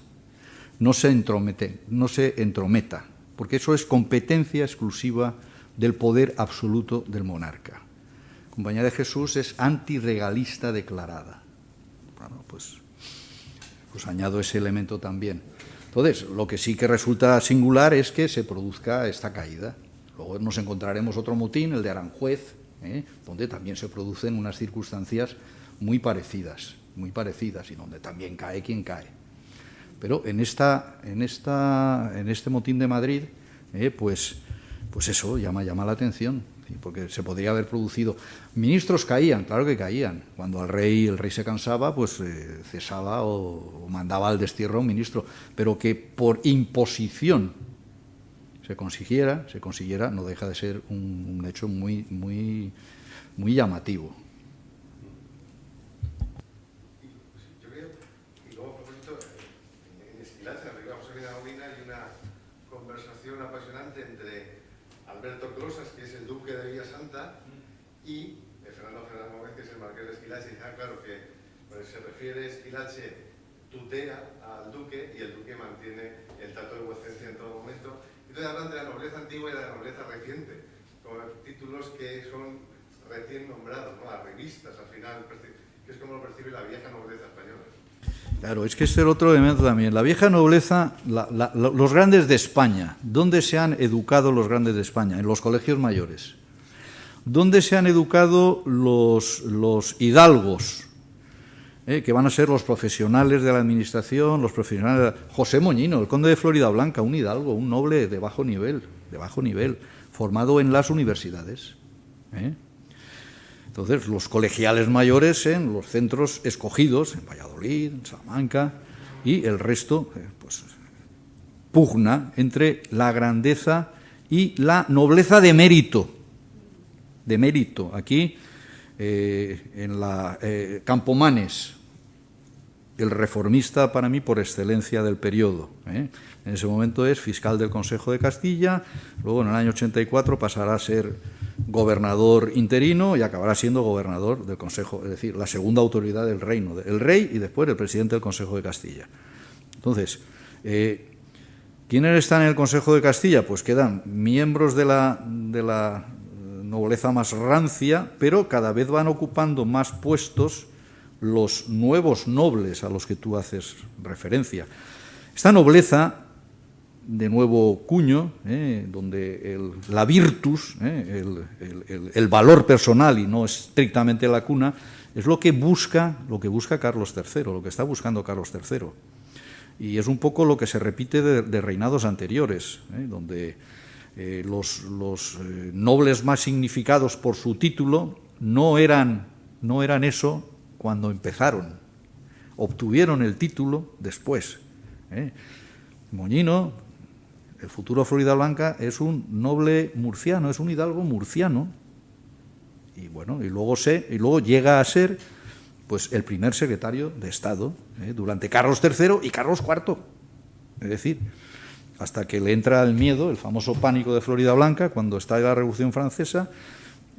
no se entrometa, porque eso es competencia exclusiva del poder absoluto del monarca. Compañía de Jesús es antirregalista declarada. Bueno, pues añado ese elemento también. Entonces, lo que sí que resulta singular es que se produzca esta caída. Luego nos encontraremos otro motín, el de Aranjuez, donde también se producen unas circunstancias muy parecidas y donde también cae quien cae. Pero en este motín de Madrid, pues eso llama la atención, porque se podría haber producido. Ministros caían, claro que caían. Cuando el rey se cansaba, pues cesaba o mandaba al destierro a un ministro, pero que por imposición se consiguiera, no deja de ser un hecho muy, muy, muy llamativo. Y luego, por supuesto, en Esquilache, arriba José Miguel Molina, hay una conversación apasionante entre Alberto Closas, que es el duque de Villasanta, y Fernando Gómez, que es el marqués de Esquilache. Y claro que se refiere Esquilache tutea al duque y el duque mantiene el trato de vuecencia en todo momento. Entonces hablan de la nobleza antigua y de la nobleza reciente, como títulos que son recién nombrados, ¿no? Las revistas, al final, que es como lo percibe la vieja nobleza española. Claro, es que este es el otro elemento también. La vieja nobleza, los grandes de España, ¿dónde se han educado los grandes de España? En los colegios mayores. ¿Dónde se han educado los hidalgos? Que van a ser los profesionales de la administración, los profesionales... José Moñino, el conde de Floridablanca, un hidalgo, un noble de bajo nivel, formado en las universidades. Entonces, los colegiales mayores en los centros escogidos, en Valladolid, en Salamanca, y el resto, pues, pugna entre la grandeza y la nobleza de mérito. De mérito. Aquí, en la Campomanes, el reformista para mí por excelencia del periodo. En ese momento es fiscal del Consejo de Castilla, luego en el año 84 pasará a ser gobernador interino y acabará siendo gobernador del Consejo, es decir, la segunda autoridad del reino, el rey y después el presidente del Consejo de Castilla. Entonces, ¿quiénes están en el Consejo de Castilla? Pues quedan miembros de la nobleza más rancia, pero cada vez van ocupando más puestos los nuevos nobles a los que tú haces referencia. Esta nobleza de nuevo cuño, donde la virtus, el valor personal y no estrictamente la cuna, es lo que busca Carlos III, lo que está buscando Carlos III. Y es un poco lo que se repite de reinados anteriores, donde los nobles más significados por su título no eran eso cuando empezaron, obtuvieron el título después. Moñino, el futuro Floridablanca, es un noble murciano, es un hidalgo murciano, y bueno, y luego llega a ser, pues, el primer secretario de Estado durante Carlos III y Carlos IV, es decir, hasta que le entra el miedo, el famoso pánico de Floridablanca, cuando está la Revolución Francesa,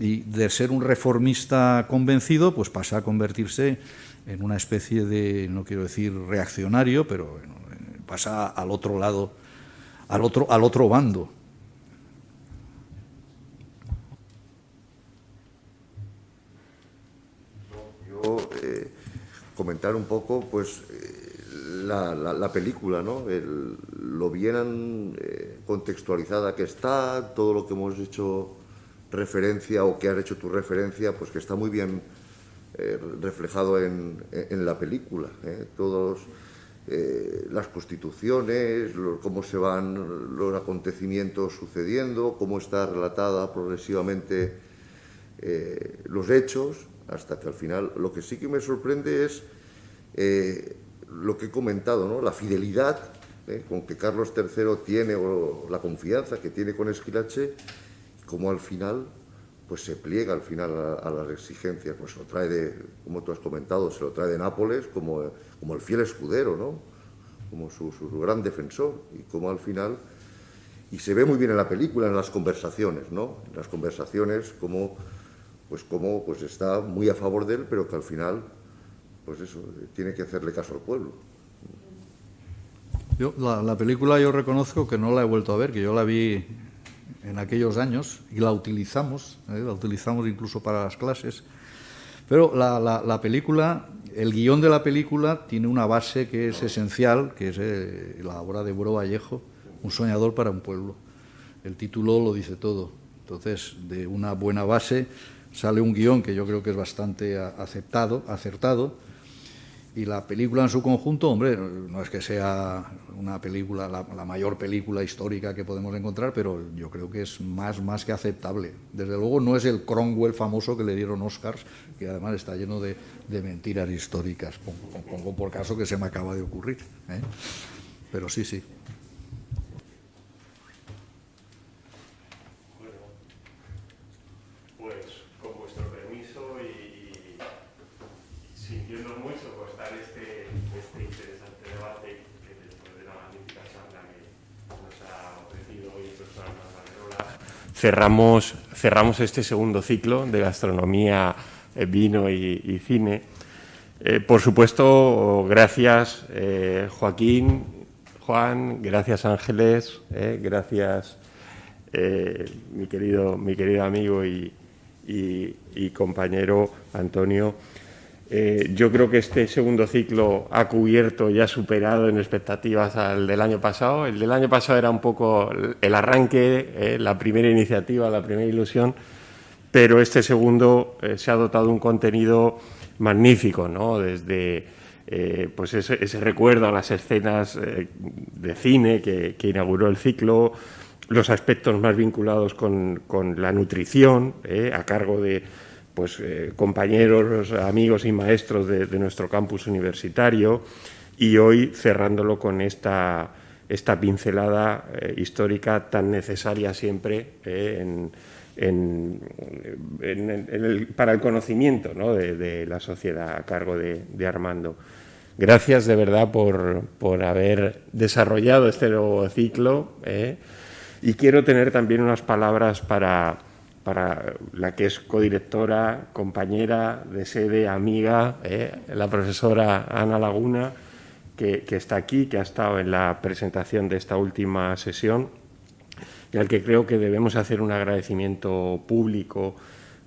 y de ser un reformista convencido, pues pasa a convertirse en una especie de, no quiero decir reaccionario, pero pasa al otro lado, al otro bando. Yo comentar un poco, pues, la película, ¿no? lo bien contextualizada que está, todo lo que hemos hecho referencia o que has hecho tu referencia, pues que está muy bien reflejado en la película. Todos las constituciones, cómo se van los acontecimientos sucediendo, cómo está relatada progresivamente los hechos, hasta que al final lo que sí que me sorprende es lo que he comentado, ¿no? La fidelidad con que Carlos III tiene, o la confianza que tiene con Esquilache, como al final pues se pliega al final a las exigencias, pues se lo trae como tú has comentado, se lo trae de Nápoles como el fiel escudero, ¿no? Como su gran defensor, y como al final, y se ve muy bien en la película, en las conversaciones, ¿no? En las conversaciones como está muy a favor de él, pero que al final, pues eso, tiene que hacerle caso al pueblo. La película yo reconozco que no la he vuelto a ver, que yo la vi en aquellos años y la utilizamos incluso para las clases, pero la película, el guión de la película tiene una base que es esencial, que es la obra de Buero Vallejo, Un soñador para un pueblo. El título lo dice todo. Entonces, de una buena base sale un guión que yo creo que es bastante acertado, y la película en su conjunto, hombre, no es que sea una película, la mayor película histórica que podemos encontrar, pero yo creo que es más que aceptable. Desde luego no es el Cromwell famoso que le dieron Oscars, que además está lleno de mentiras históricas. Pongo por caso que se me acaba de ocurrir, ¿eh? Pero sí. Sintiendo mucho por estar este interesante debate que después de la magnífica charla que nos ha ofrecido hoy el profesor Arnaldo Arreola, cerramos este segundo ciclo de gastronomía, vino y cine. Por supuesto, gracias Joaquín, Juan, gracias Ángeles, gracias mi querido amigo y compañero Antonio. Yo creo que este segundo ciclo ha cubierto y ha superado en expectativas al del año pasado. El del año pasado era un poco el arranque, la primera iniciativa, la primera ilusión, pero este segundo se ha dotado de un contenido magnífico, ¿no? Desde pues ese recuerdo a las escenas de cine que inauguró el ciclo, los aspectos más vinculados con la nutrición, a cargo de compañeros, amigos y maestros de nuestro campus universitario, y hoy cerrándolo con esta pincelada histórica tan necesaria siempre para el conocimiento, ¿no? de la sociedad, a cargo de Armando. Gracias de verdad por haber desarrollado este nuevo ciclo, y quiero tener también unas palabras para la que es codirectora, compañera de sede, amiga, la profesora Ana Laguna, que está aquí, que ha estado en la presentación de esta última sesión, y al que creo que debemos hacer un agradecimiento público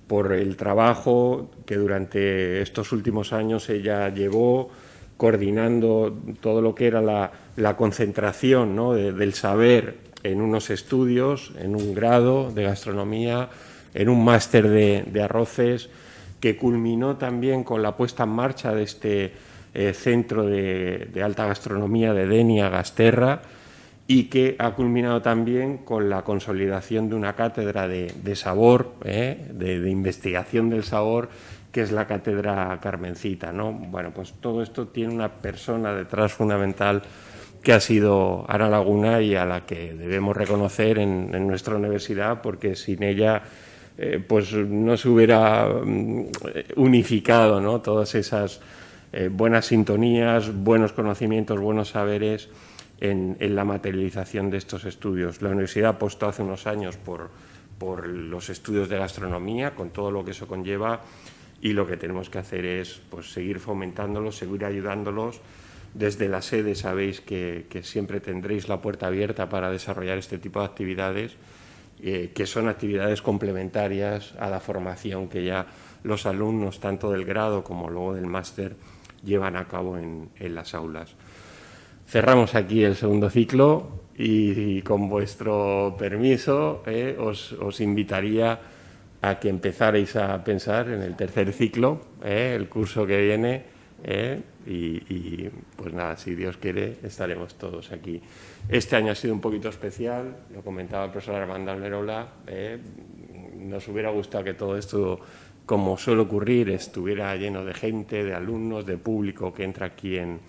por el trabajo que durante estos últimos años ella llevó, coordinando todo lo que era la concentración, ¿no? del saber en unos estudios, en un grado de gastronomía, en un máster de arroces, que culminó también con la puesta en marcha de este centro de alta gastronomía de Denia, Gasterra, y que ha culminado también con la consolidación de una cátedra de sabor, de investigación del sabor, que es la cátedra Carmencita, ¿no? Bueno, pues todo esto tiene una persona detrás fundamental, que ha sido Ana Laguna, y a la que debemos reconocer en nuestra universidad, porque sin ella pues no se hubiera unificado, ¿no? Todas esas buenas sintonías, buenos conocimientos, buenos saberes en la materialización de estos estudios. La universidad apostó hace unos años por los estudios de gastronomía, con todo lo que eso conlleva, y lo que tenemos que hacer es pues seguir fomentándolos, seguir ayudándolos. Desde la sede sabéis que siempre tendréis la puerta abierta para desarrollar este tipo de actividades, que son actividades complementarias a la formación que ya los alumnos, tanto del grado como luego del máster, llevan a cabo en las aulas. cerramos aquí el segundo ciclo y con vuestro permiso os invitaría a que empezarais a pensar en el tercer ciclo, el curso que viene, y pues nada, si Dios quiere, estaremos todos aquí. Este año ha sido un poquito especial, lo comentaba el profesor Armando Alberola, nos hubiera gustado que todo esto, como suele ocurrir, estuviera lleno de gente, de alumnos, de público que entra aquí en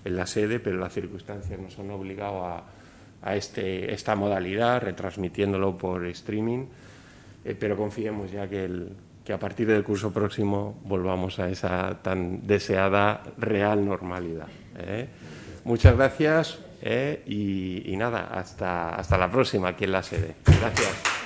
la sede, pero las circunstancias nos han obligado a esta modalidad, retransmitiéndolo por streaming. Pero confiemos ya que a partir del curso próximo volvamos a esa tan deseada real normalidad. Muchas gracias y nada, hasta la próxima aquí en la sede. Gracias.